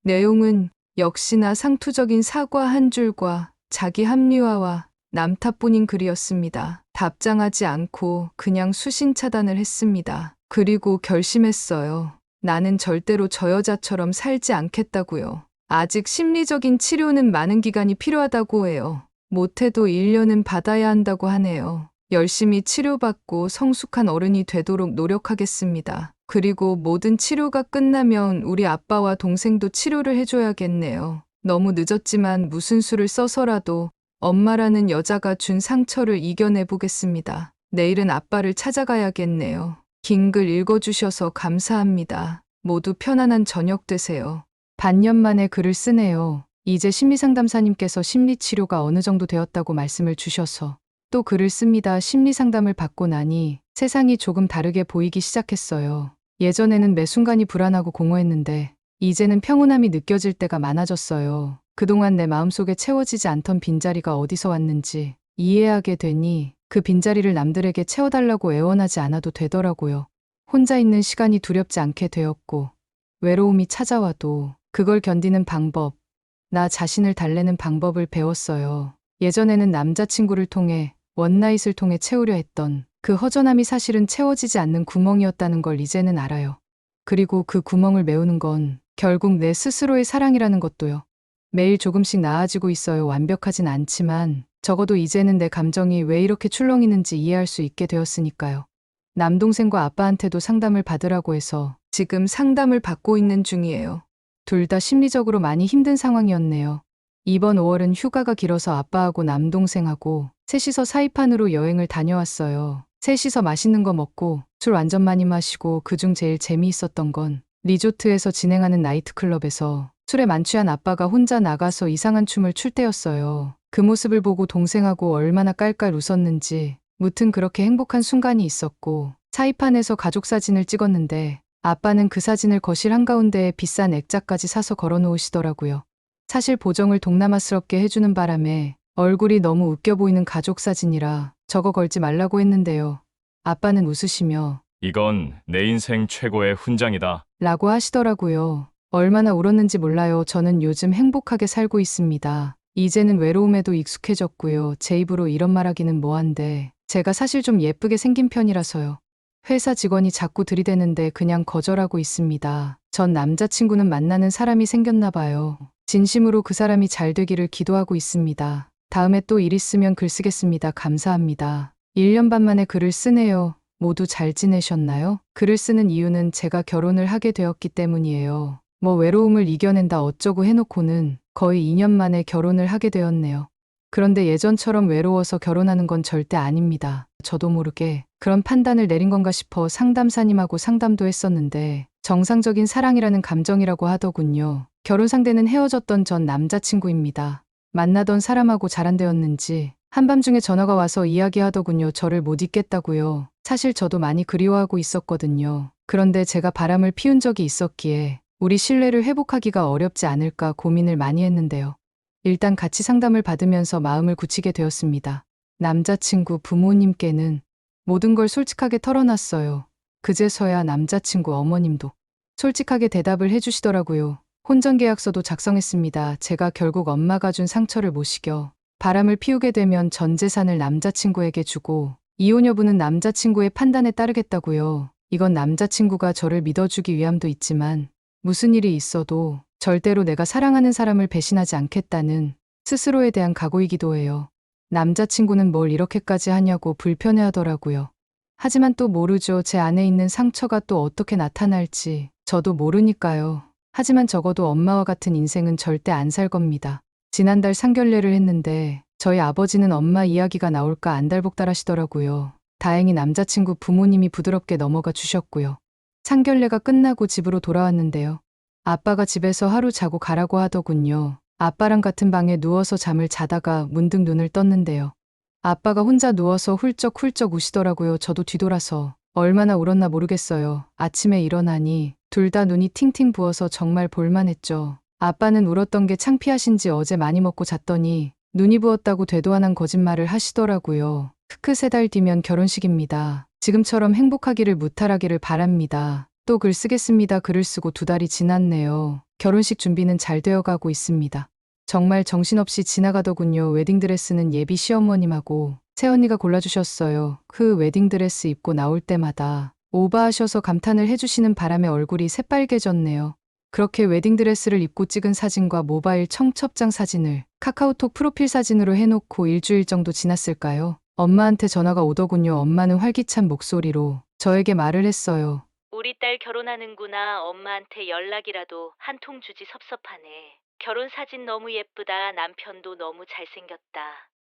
내용은 역시나 상투적인 사과 한 줄과 자기 합리화와 남 탓뿐인 글이었습니다. 답장하지 않고 그냥 수신 차단을 했습니다. 그리고 결심했어요. 나는 절대로 저 여자처럼 살지 않겠다고요. 아직 심리적인 치료는 많은 기간이 필요하다고 해요. 못해도 1년은 받아야 한다고 하네요. 열심히 치료받고 성숙한 어른이 되도록 노력하겠습니다. 그리고 모든 치료가 끝나면 우리 아빠와 동생도 치료를 해줘야겠네요. 너무 늦었지만 무슨 수를 써서라도 엄마라는 여자가 준 상처를 이겨내보겠습니다. 내일은 아빠를 찾아가야겠네요. 긴 글 읽어주셔서 감사합니다. 모두 편안한 저녁 되세요. 반년 만에 글을 쓰네요. 이제 심리상담사님께서 심리치료가 어느 정도 되었다고 말씀을 주셔서 또 글을 씁니다. 심리상담을 받고 나니 세상이 조금 다르게 보이기 시작했어요. 예전에는 매 순간이 불안하고 공허했는데 이제는 평온함이 느껴질 때가 많아졌어요. 그동안 내 마음속에 채워지지 않던 빈자리가 어디서 왔는지 이해하게 되니 그 빈자리를 남들에게 채워달라고 애원하지 않아도 되더라고요. 혼자 있는 시간이 두렵지 않게 되었고 외로움이 찾아와도 그걸 견디는 방법, 나 자신을 달래는 방법을 배웠어요. 예전에는 남자친구를 통해 원나잇을 통해 채우려 했던 그 허전함이 사실은 채워지지 않는 구멍이었다는 걸 이제는 알아요. 그리고 그 구멍을 메우는 건 결국 내 스스로의 사랑이라는 것도요. 매일 조금씩 나아지고 있어요. 완벽하진 않지만 적어도 이제는 내 감정이 왜 이렇게 출렁이는지 이해할 수 있게 되었으니까요. 남동생과 아빠한테도 상담을 받으라고 해서 지금 상담을 받고 있는 중이에요. 둘 다 심리적으로 많이 힘든 상황이었네요. 이번 5월은 휴가가 길어서 아빠하고 남동생하고 셋이서 사이판으로 여행을 다녀왔어요. 셋이서 맛있는 거 먹고 술 완전 많이 마시고 그중 제일 재미있었던 건 리조트에서 진행하는 나이트클럽에서 술에 만취한 아빠가 혼자 나가서 이상한 춤을 출 때였어요. 그 모습을 보고 동생하고 얼마나 깔깔 웃었는지 무튼 그렇게 행복한 순간이 있었고 사이판에서 가족 사진을 찍었는데 아빠는 그 사진을 거실 한가운데에 비싼 액자까지 사서 걸어놓으시더라고요. 사실 보정을 동남아스럽게 해주는 바람에 얼굴이 너무 웃겨 보이는 가족 사진이라 저거 걸지 말라고 했는데요. 아빠는 웃으시며 이건 내 인생 최고의 훈장이다. 라고 하시더라고요. 얼마나 울었는지 몰라요. 저는 요즘 행복하게 살고 있습니다. 이제는 외로움에도 익숙해졌고요. 제 입으로 이런 말하기는 뭐한데 제가 사실 좀 예쁘게 생긴 편이라서요. 회사 직원이 자꾸 들이대는데 그냥 거절하고 있습니다. 전 남자친구는 만나는 사람이 생겼나 봐요. 진심으로 그 사람이 잘 되기를 기도하고 있습니다. 다음에 또 일 있으면 글 쓰겠습니다. 감사합니다. 1년 반 만에 글을 쓰네요. 모두 잘 지내셨나요? 글을 쓰는 이유는 제가 결혼을 하게 되었기 때문이에요. 뭐 외로움을 이겨낸다 어쩌고 해놓고는 거의 2년 만에 결혼을 하게 되었네요. 그런데 예전처럼 외로워서 결혼하는 건 절대 아닙니다. 저도 모르게 그런 판단을 내린 건가 싶어 상담사님하고 상담도 했었는데 정상적인 사랑이라는 감정이라고 하더군요. 결혼 상대는 헤어졌던 전 남자친구입니다. 만나던 사람하고 잘 안 되었는지 한밤중에 전화가 와서 이야기하더군요. 저를 못 잊겠다고요. 사실 저도 많이 그리워하고 있었거든요. 그런데 제가 바람을 피운 적이 있었기에 우리 신뢰를 회복하기가 어렵지 않을까 고민을 많이 했는데요. 일단 같이 상담을 받으면서 마음을 굳히게 되었습니다. 남자친구 부모님께는 모든 걸 솔직하게 털어놨어요. 그제서야 남자친구 어머님도 솔직하게 대답을 해주시더라고요. 혼전계약서도 작성했습니다. 제가 결국 엄마가 준 상처를 못 이겨 바람을 피우게 되면 전 재산을 남자친구에게 주고 이혼 여부는 남자친구의 판단에 따르겠다고요. 이건 남자친구가 저를 믿어주기 위함도 있지만 무슨 일이 있어도 절대로 내가 사랑하는 사람을 배신하지 않겠다는 스스로에 대한 각오이기도 해요. 남자친구는 뭘 이렇게까지 하냐고 불편해하더라고요. 하지만 또 모르죠. 제 안에 있는 상처가 또 어떻게 나타날지 저도 모르니까요. 하지만 적어도 엄마와 같은 인생은 절대 안 살 겁니다. 지난달 상견례를 했는데 저희 아버지는 엄마 이야기가 나올까 안달복달하시더라고요. 다행히 남자친구 부모님이 부드럽게 넘어가 주셨고요. 상견례가 끝나고 집으로 돌아왔는데요. 아빠가 집에서 하루 자고 가라고 하더군요. 아빠랑 같은 방에 누워서 잠을 자다가 문득 눈을 떴는데요. 아빠가 혼자 누워서 훌쩍훌쩍 우시더라고요. 저도 뒤돌아서 얼마나 울었나 모르겠어요. 아침에 일어나니 둘 다 눈이 팅팅 부어서 정말 볼만했죠. 아빠는 울었던 게 창피하신지 어제 많이 먹고 잤더니 눈이 부었다고 되도안한 거짓말을 하시더라고요. 크크 3달 뒤면 결혼식입니다. 지금처럼 행복하기를 무탈하기를 바랍니다. 또 글 쓰겠습니다. 글을 쓰고 2달이 지났네요. 결혼식 준비는 잘 되어가고 있습니다. 정말 정신없이 지나가더군요. 웨딩드레스는 예비 시어머님하고 새언니가 골라주셨어요. 그 웨딩드레스 입고 나올 때마다 오버하셔서 감탄을 해주시는 바람에 얼굴이 새빨개졌네요. 그렇게 웨딩드레스를 입고 찍은 사진과 모바일 청첩장 사진을 카카오톡 프로필 사진으로 해놓고 일주일 정도 지났을까요? 엄마한테 전화가 오더군요. 엄마는 활기찬 목소리로 저에게 말을 했어요. 우리 딸 결혼하는구나. 엄마한테 연락이라도 한 통 주지 섭섭하네. 결혼 사진 너무 예쁘다. 남편도 너무 잘생겼다.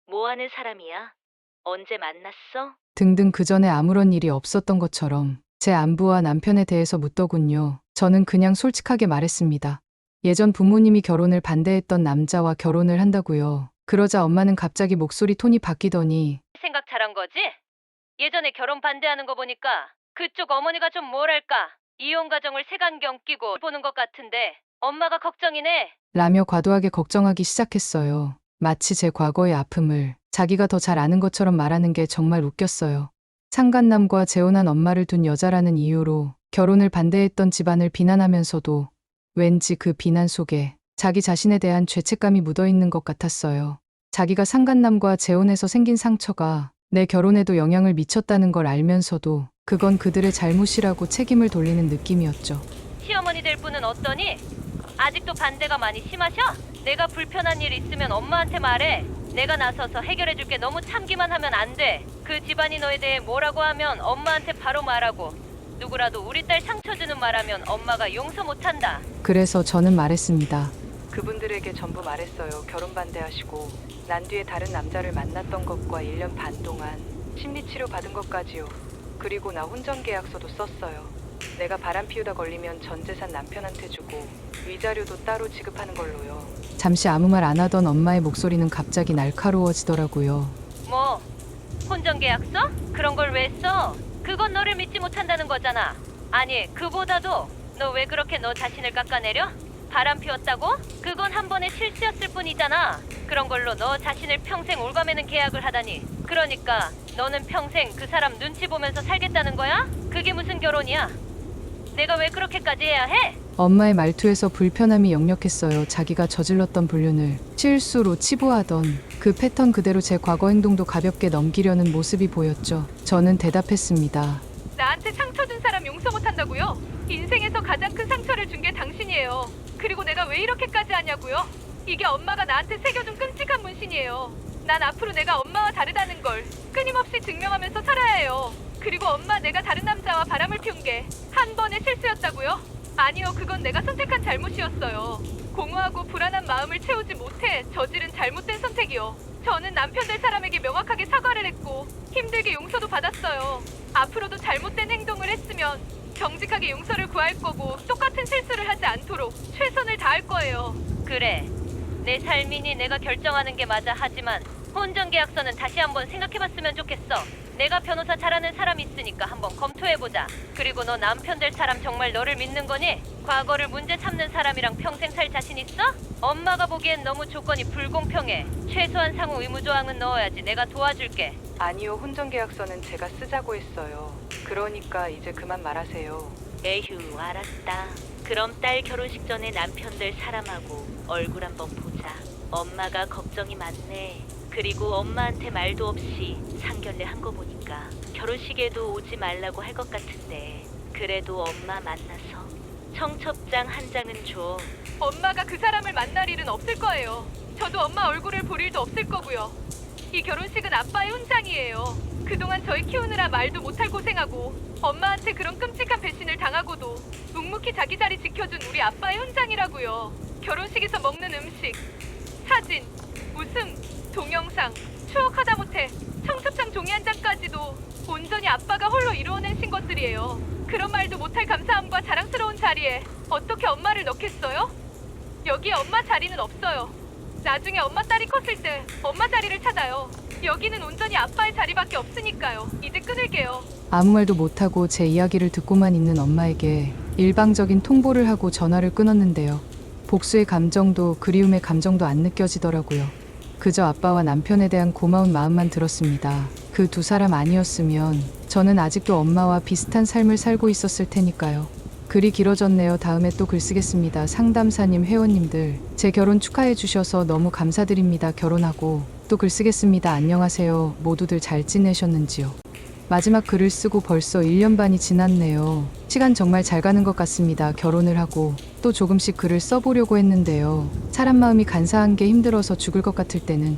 뭐 하는 사람이야? 언제 만났어? 등등 그전에 아무런 일이 없었던 것처럼 제 안부와 남편에 대해서 묻더군요. 저는 그냥 솔직하게 말했습니다. 예전 부모님이 결혼을 반대했던 남자와 결혼을 한다고요. 그러자 엄마는 갑자기 목소리 톤이 바뀌더니 생각 잘한 거지? 예전에 결혼 반대하는 거 보니까 그쪽 어머니가 좀 뭐랄까 이혼 가정을 색안경 끼고 보는 것 같은데 엄마가 걱정이네. 라며 과도하게 걱정하기 시작했어요. 마치 제 과거의 아픔을 자기가 더 잘 아는 것처럼 말하는 게 정말 웃겼어요. 상간남과 재혼한 엄마를 둔 여자라는 이유로 결혼을 반대했던 집안을 비난하면서도 왠지 그 비난 속에 자기 자신에 대한 죄책감이 묻어있는 것 같았어요. 자기가 상간남과 재혼해서 생긴 상처가 내 결혼에도 영향을 미쳤다는 걸 알면서도 그건 그들의 잘못이라고 책임을 돌리는 느낌이었죠. 시어머니 될 분은 어떠니? 아직도 반대가 많이 심하셔? 내가 불편한 일 있으면 엄마한테 말해. 내가 나서서 해결해줄게. 너무 참기만 하면 안 돼. 그 집안이 너에 대해 뭐라고 하면 엄마한테 바로 말하고 누구라도 우리 딸 상처 주는 말하면 엄마가 용서 못한다. 그래서 저는 말했습니다. 그분들에게 전부 말했어요. 결혼 반대하시고 난 뒤에 다른 남자를 만났던 것과 1년 반 동안 심리치료 받은 것까지요. 그리고 나 혼전계약서도 썼어요. 내가 바람 피우다 걸리면 전 재산 남편한테 주고 위자료도 따로 지급하는 걸로요. 잠시 아무 말 안 하던 엄마의 목소리는 갑자기 날카로워지더라고요. 뭐? 혼전계약서? 그런 걸 왜 써? 그건 너를 믿지 못한다는 거잖아. 아니 그보다도 너 왜 그렇게 너 자신을 깎아내려? 바람 피웠다고? 그건 한 번의 실수였을 뿐이잖아. 그런 걸로 너 자신을 평생 올가매는 계약을 하다니. 그러니까 너는 평생 그 사람 눈치 보면서 살겠다는 거야? 그게 무슨 결혼이야? 내가 왜 그렇게까지 해야 해? 엄마의 말투에서 불편함이 역력했어요. 자기가 저질렀던 불륜을 실수로 치부하던 그 패턴 그대로 제 과거 행동도 가볍게 넘기려는 모습이 보였죠. 저는 대답했습니다. 나한테 상처 준 사람 용서 못한다고요? 인생에서 가장 큰 상처를 준 게 당신이에요. 그리고 내가 왜 이렇게까지 하냐고요? 이게 엄마가 나한테 새겨준 끔찍한 문신이에요. 난 앞으로 내가 엄마와 다르다는 걸 끊임없이 증명하면서 살아야 해요. 그리고 엄마, 내가 다른 남자와 바람을 피운 게 한 번의 실수였다고요? 아니요, 그건 내가 선택한 잘못이었어요. 공허하고 불안한 마음을 채우지 못해 저지른 잘못된 선택이요. 저는 남편 될 사람에게 명확하게 사과를 했고 힘들게 용서도 받았어요. 앞으로도 잘못된 행동을 했으면 정직하게 용서를 구할 거고 똑같은 실수를 하지 않도록 최선을 다할 거예요. 그래. 내 삶이니 내가 결정하는 게 맞아. 하지만 혼전계약서는 다시 한번 생각해봤으면 좋겠어. 내가 변호사 잘하는 사람이 있으니까. 테니까 한번 검토해보자. 그리고 너 남편 될 사람 정말 너를 믿는 거니? 과거를 문제 삼는 사람이랑 평생 살 자신 있어? 엄마가 보기엔 너무 조건이 불공평해. 최소한 상호 의무 조항은 넣어야지. 내가 도와줄게. 아니요, 혼전계약서는 제가 쓰자고 했어요. 그러니까 이제 그만 말하세요. 에휴, 알았다. 그럼 딸 결혼식 전에 남편 될 사람하고 얼굴 한번 보자. 엄마가 걱정이 많네. 그리고 엄마한테 말도 없이 상견례 한 거 보니까 결혼식에도 오지 말라고 할 것 같은데, 그래도 엄마 만나서 청첩장 한 장은 줘. 엄마가 그 사람을 만날 일은 없을 거예요. 저도 엄마 얼굴을 볼 일도 없을 거고요. 이 결혼식은 아빠의 훈장이에요. 그동안 저희 키우느라 말도 못할 고생하고 엄마한테 그런 끔찍한 배신을 당하고도 묵묵히 자기 자리 지켜준 우리 아빠의 훈장이라고요. 결혼식에서 먹는 음식, 사진, 웃음, 동영상, 추억 하다못해 청첩장 종이 한 장까지도 온전히 아빠가 홀로 이루어내신 것들이에요. 그런 말도 못할 감사함과 자랑스러운 자리에 어떻게 엄마를 넣겠어요? 여기에 엄마 자리는 없어요. 나중에 엄마 딸이 컸을 때 엄마 자리를 찾아요. 여기는 온전히 아빠의 자리밖에 없으니까요. 이제 끊을게요. 아무 말도 못하고 제 이야기를 듣고만 있는 엄마에게 일방적인 통보를 하고 전화를 끊었는데요. 복수의 감정도 그리움의 감정도 안 느껴지더라고요. 그저 아빠와 남편에 대한 고마운 마음만 들었습니다. 그 두 사람 아니었으면 저는 아직도 엄마와 비슷한 삶을 살고 있었을 테니까요. 글이 길어졌네요. 다음에 또 글 쓰겠습니다. 상담사님, 회원님들, 제 결혼 축하해 주셔서 너무 감사드립니다. 결혼하고 또 글 쓰겠습니다. 안녕하세요. 모두들 잘 지내셨는지요? 마지막 글을 쓰고 벌써 1년 반이 지났네요. 시간 정말 잘 가는 것 같습니다. 결혼을 하고 또 조금씩 글을 써보려고 했는데요. 사람 마음이 간사한 게 힘들어서 죽을 것 같을 때는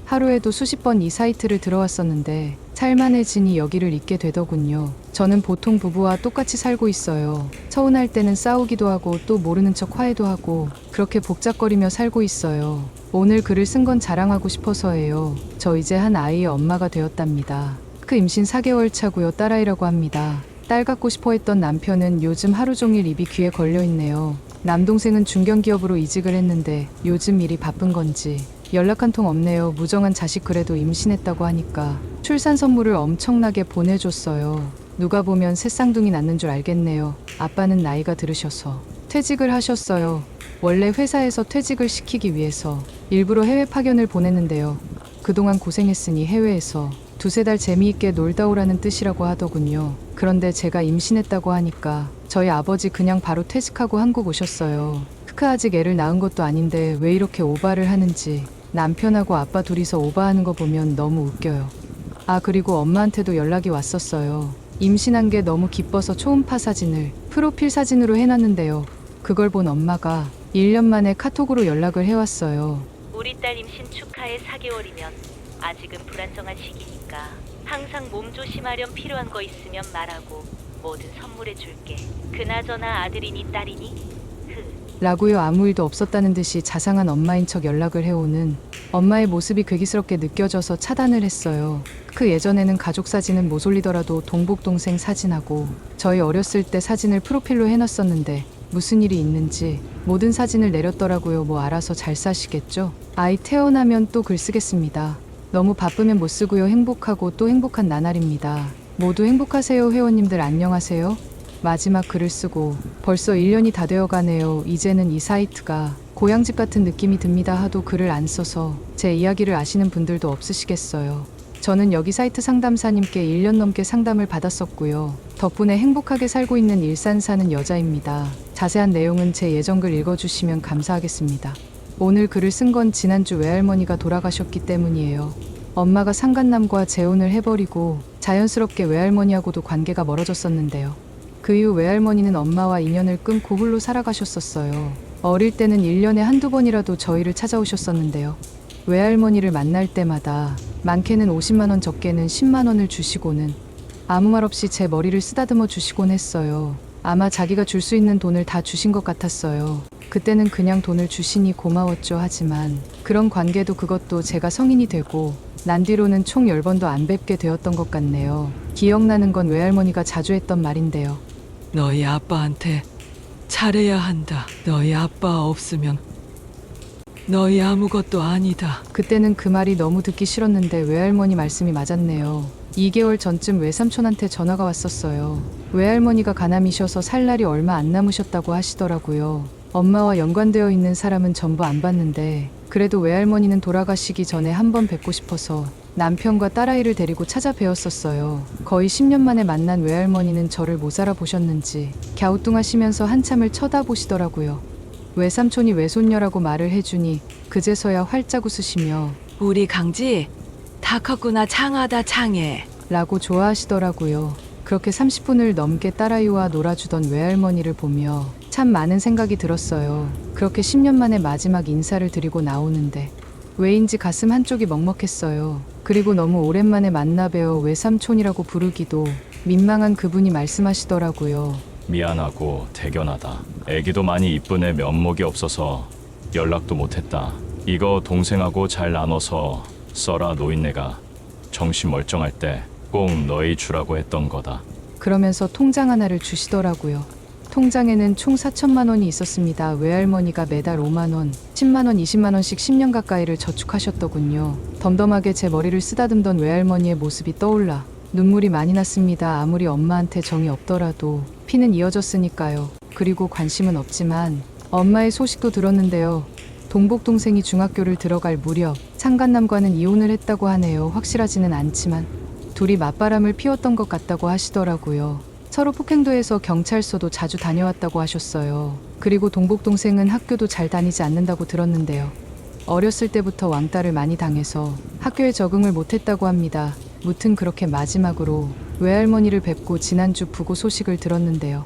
하루에도 수십 번 이 사이트를 들어왔었는데 살만해지니 여기를 잊게 되더군요. 저는 보통 부부와 똑같이 살고 있어요. 서운할 때는 싸우기도 하고 또 모르는 척 화해도 하고 그렇게 복잡거리며 살고 있어요. 오늘 글을 쓴 건 자랑하고 싶어서예요. 저 이제 한 아이의 엄마가 되었답니다. 그 임신 4개월 차고요. 딸아이라고 합니다. 딸 갖고 싶어 했던 남편은 요즘 하루 종일 입이 귀에 걸려 있네요. 남동생은 중견기업으로 이직을 했는데 요즘 일이 바쁜 건지 연락 한 통 없네요. 무정한 자식 그래도 임신했다고 하니까 출산 선물을 엄청나게 보내줬어요. 누가 보면 새쌍둥이 낳는 줄 알겠네요. 아빠는 나이가 들으셔서 퇴직을 하셨어요. 원래 회사에서 퇴직을 시키기 위해서 일부러 해외 파견을 보냈는데요. 그동안 고생했으니 해외에서 두세 달 재미있게 놀다 오라는 뜻이라고 하더군요. 그런데 제가 임신했다고 하니까 저희 아버지 그냥 바로 퇴직하고 한국 오셨어요. 크크, 아직 애를 낳은 것도 아닌데 왜 이렇게 오바를 하는지 남편하고 아빠 둘이서 오바하는 거 보면 너무 웃겨요. 아, 그리고 엄마한테도 연락이 왔었어요. 임신한 게 너무 기뻐서 초음파 사진을 프로필 사진으로 해놨는데요. 그걸 본 엄마가 1년 만에 카톡으로 연락을 해왔어요. 우리 딸 임신 축하해. 4개월이면 아직은 불안정한 시기니까 항상 몸 조심하렴. 필요한 거 있으면 말하고 뭐든 선물해 줄게. 그나저나 아들이니 딸이니? 라고요. 아무 일도 없었다는 듯이 자상한 엄마인 척 연락을 해오는 엄마의 모습이 괴기스럽게 느껴져서 차단을 했어요. 그 예전에는 가족 사진은 못 올리더라도 동복동생 사진하고 저희 어렸을 때 사진을 프로필로 해놨었는데 무슨 일이 있는지 모든 사진을 내렸더라고요. 뭐 알아서 잘 사시겠죠? 아이 태어나면 또 글 쓰겠습니다. 너무 바쁘면 못 쓰고요. 행복하고 또 행복한 나날입니다. 모두 행복하세요. 회원님들 안녕하세요. 마지막 글을 쓰고 벌써 1년이 다 되어가네요. 이제는 이 사이트가 고향집 같은 느낌이 듭니다. 하도 글을 안 써서 제 이야기를 아시는 분들도 없으시겠어요. 저는 여기 사이트 상담사님께 1년 넘게 상담을 받았었고요. 덕분에 행복하게 살고 있는 일산 사는 여자입니다. 자세한 내용은 제 예전글 읽어주시면 감사하겠습니다. 오늘 글을 쓴 건 지난주 외할머니가 돌아가셨기 때문이에요. 엄마가 상간남과 재혼을 해버리고 자연스럽게 외할머니하고도 관계가 멀어졌었는데요. 그 이후 외할머니는 엄마와 인연을 끊고 홀로 살아가셨었어요. 어릴 때는 1년에 한두 번이라도 저희를 찾아오셨었는데요. 외할머니를 만날 때마다 많게는 50만 원, 적게는 10만 원을 주시고는 아무 말 없이 제 머리를 쓰다듬어 주시곤 했어요. 아마 자기가 줄 수 있는 돈을 다 주신 것 같았어요. 그때는 그냥 돈을 주시니 고마웠죠. 하지만 그런 관계도 그것도 제가 성인이 되고 난 뒤로는 총 10번도 안 뵙게 되었던 것 같네요. 기억나는 건 외할머니가 자주 했던 말인데요. 너희 아빠한테 잘해야 한다. 너희 아빠 없으면 너희 아무것도 아니다. 그때는 그 말이 너무 듣기 싫었는데 외할머니 말씀이 맞았네요. 2개월 전쯤 외삼촌한테 전화가 왔었어요. 외할머니가 가남이셔서 살 날이 얼마 안 남으셨다고 하시더라고요. 엄마와 연관되어 있는 사람은 전부 안 봤는데 그래도 외할머니는 돌아가시기 전에 한번 뵙고 싶어서 남편과 딸아이를 데리고 찾아뵈었었어요. 거의 10년 만에 만난 외할머니는 저를 못 알아보셨는지 갸우뚱하시면서 한참을 쳐다보시더라고요. 외삼촌이 외손녀라고 말을 해주니 그제서야 활짝 웃으시며 우리 강지 다 컸구나 창하다 창해. 라고 좋아하시더라고요. 그렇게 30분을 넘게 딸아이와 놀아주던 외할머니를 보며 참 많은 생각이 들었어요. 그렇게 10년 만에 마지막 인사를 드리고 나오는데 왜인지 가슴 한쪽이 먹먹했어요. 그리고 너무 오랜만에 만나 뵈어 외삼촌이라고 부르기도 민망한 그분이 말씀하시더라고요. 미안하고 대견하다. 애기도 많이 이쁜 애 면목이 없어서 연락도 못했다. 이거 동생하고 잘 나눠서 써라. 노인네가 정신 멀쩡할 때 꼭 너희 주라고 했던 거다. 그러면서 통장 하나를 주시더라고요. 통장에는 총 4천만 원이 있었습니다. 외할머니가 매달 5만 원, 10만 원, 20만 원씩 10년 가까이를 저축하셨더군요. 덤덤하게 제 머리를 쓰다듬던 외할머니의 모습이 떠올라 눈물이 많이 났습니다. 아무리 엄마한테 정이 없더라도 피는 이어졌으니까요. 그리고 관심은 없지만 엄마의 소식도 들었는데요. 동복동생이 중학교를 들어갈 무렵 창간남과는 이혼을 했다고 하네요. 확실하지는 않지만 둘이 맞바람을 피웠던 것 같다고 하시더라고요. 서로 폭행도 해서 경찰서도 자주 다녀왔다고 하셨어요. 그리고 동복동생은 학교도 잘 다니지 않는다고 들었는데요. 어렸을 때부터 왕따를 많이 당해서 학교에 적응을 못했다고 합니다. 무튼 그렇게 마지막으로 외할머니를 뵙고 지난주 부고 소식을 들었는데요.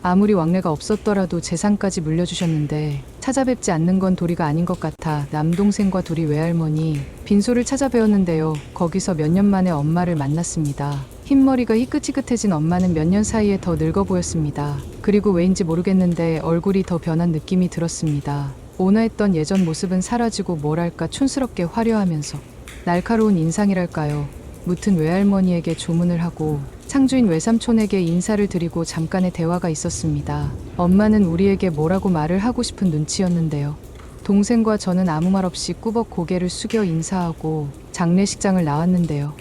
아무리 왕래가 없었더라도 재산까지 물려주셨는데 찾아뵙지 않는 건 도리가 아닌 것 같아 남동생과 둘이 외할머니 빈소를 찾아뵈었는데요. 거기서 몇 년 만에 엄마를 만났습니다. 흰머리가 희끗희끗해진 엄마는 몇 년 사이에 더 늙어 보였습니다. 그리고 왜인지 모르겠는데 얼굴이 더 변한 느낌이 들었습니다. 온화했던 예전 모습은 사라지고 뭐랄까 촌스럽게 화려하면서 날카로운 인상이랄까요. 무튼 외할머니에게 조문을 하고 상주인 외삼촌에게 인사를 드리고 잠깐의 대화가 있었습니다. 엄마는 우리에게 뭐라고 말을 하고 싶은 눈치였는데요. 동생과 저는 아무 말 없이 꾸벅 고개를 숙여 인사하고 장례식장을 나왔는데요.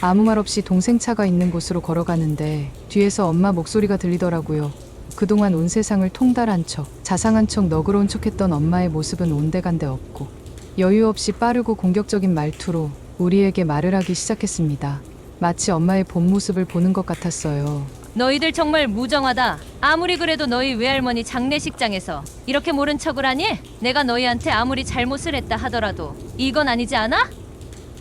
아무 말 없이 동생 차가 있는 곳으로 걸어가는데 뒤에서 엄마 목소리가 들리더라고요. 그동안 온 세상을 통달한 척, 자상한 척, 너그러운 척했던 엄마의 모습은 온데간데 없고 여유 없이 빠르고 공격적인 말투로 우리에게 말을 하기 시작했습니다. 마치 엄마의 본 모습을 보는 것 같았어요. 너희들 정말 무정하다. 아무리 그래도 너희 외할머니 장례식장에서 이렇게 모른 척을 하니? 내가 너희한테 아무리 잘못을 했다 하더라도 이건 아니지 않아?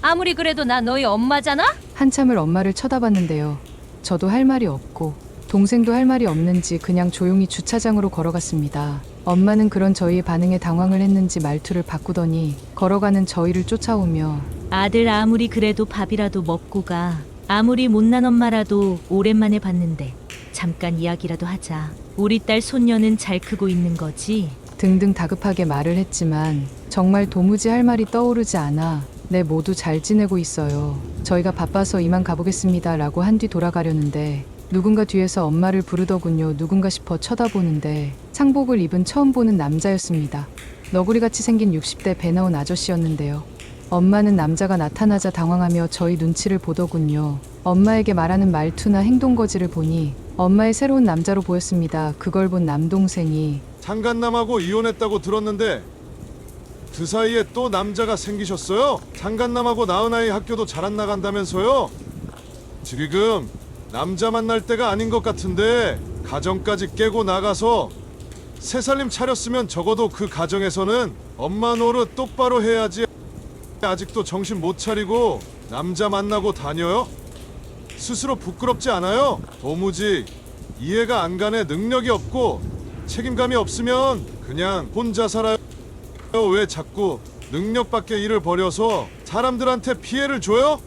아무리 그래도 나 너희 엄마잖아? 한참을 엄마를 쳐다봤는데요. 저도 할 말이 없고 동생도 할 말이 없는지 그냥 조용히 주차장으로 걸어갔습니다. 엄마는 그런 저희의 반응에 당황을 했는지 말투를 바꾸더니 걸어가는 저희를 쫓아오며 아들 아무리 그래도 밥이라도 먹고 가. 아무리 못난 엄마라도 오랜만에 봤는데 잠깐 이야기라도 하자. 우리 딸 손녀는 잘 크고 있는 거지? 등등 다급하게 말을 했지만 정말 도무지 할 말이 떠오르지 않아 네 모두 잘 지내고 있어요. 저희가 바빠서 이만 가보겠습니다 라고 한 뒤 돌아가려는데 누군가 뒤에서 엄마를 부르더군요. 누군가 싶어 쳐다보는데 상복을 입은 처음 보는 남자였습니다. 너구리같이 생긴 60대 배 나온 아저씨였는데요. 엄마는 남자가 나타나자 당황하며 저희 눈치를 보더군요. 엄마에게 말하는 말투나 행동거지를 보니 엄마의 새로운 남자로 보였습니다. 그걸 본 남동생이 장간남하고 이혼했다고 들었는데 그 사이에 또 남자가 생기셨어요? 장간남하고 낳은 아이 학교도 잘 안 나간다면서요? 지금 남자 만날 때가 아닌 것 같은데 가정까지 깨고 나가서 새살림 차렸으면 적어도 그 가정에서는 엄마 노릇 똑바로 해야지. 아직도 정신 못 차리고 남자 만나고 다녀요? 스스로 부끄럽지 않아요? 도무지 이해가 안 가네. 능력이 없고 책임감이 없으면 그냥 혼자 살아요. 왜 자꾸 능력밖에 일을 벌여서 사람들한테 피해를 줘요?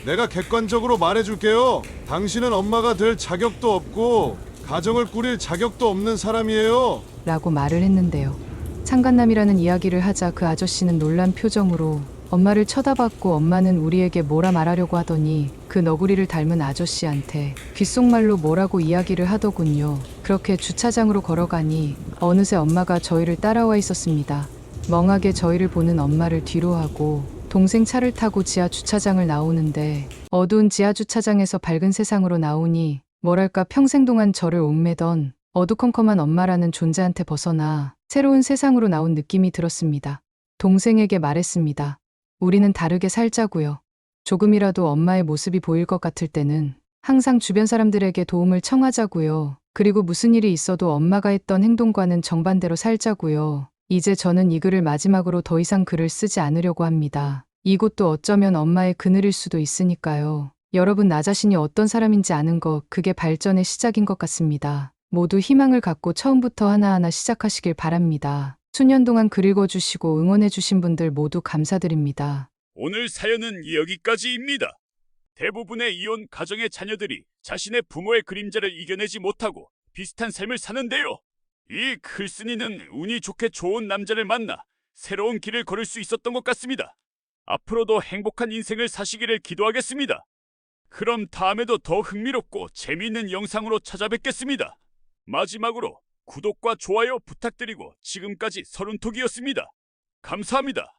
내가 객관적으로 말해줄게요. 당신은 엄마가 될 자격도 없고 가정을 꾸릴 자격도 없는 사람이에요. 라고 말을 했는데요. 창간남이라는 이야기를 하자 그 아저씨는 놀란 표정으로 엄마를 쳐다봤고 엄마는 우리에게 뭐라 말하려고 하더니 그 너구리를 닮은 아저씨한테 귓속말로 뭐라고 이야기를 하더군요. 그렇게 주차장으로 걸어가니 어느새 엄마가 저희를 따라와 있었습니다. 멍하게 저희를 보는 엄마를 뒤로 하고 동생 차를 타고 지하 주차장을 나오는데 어두운 지하주차장에서 밝은 세상으로 나오니 뭐랄까 평생 동안 저를 옥매던 어두컴컴한 엄마라는 존재한테 벗어나 새로운 세상으로 나온 느낌이 들었습니다. 동생에게 말했습니다. 우리는 다르게 살자고요. 조금이라도 엄마의 모습이 보일 것 같을 때는 항상 주변 사람들에게 도움을 청하자고요. 그리고 무슨 일이 있어도 엄마가 했던 행동과는 정반대로 살자고요. 이제 저는 이 글을 마지막으로 더 이상 글을 쓰지 않으려고 합니다. 이곳도 어쩌면 엄마의 그늘일 수도 있으니까요. 여러분, 나 자신이 어떤 사람인지 아는 거, 그게 발전의 시작인 것 같습니다. 모두 희망을 갖고 처음부터 하나하나 시작하시길 바랍니다. 수년 동안 글 읽어주시고 응원해주신 분들 모두 감사드립니다. 오늘 사연은 여기까지입니다. 대부분의 이혼 가정의 자녀들이 자신의 부모의 그림자를 이겨내지 못하고 비슷한 삶을 사는데요. 이 글쓴이는 운이 좋게 좋은 남자를 만나 새로운 길을 걸을 수 있었던 것 같습니다. 앞으로도 행복한 인생을 사시기를 기도하겠습니다. 그럼 다음에도 더 흥미롭고 재미있는 영상으로 찾아뵙겠습니다. 마지막으로 구독과 좋아요 부탁드리고 지금까지 서른톡이었습니다. 감사합니다.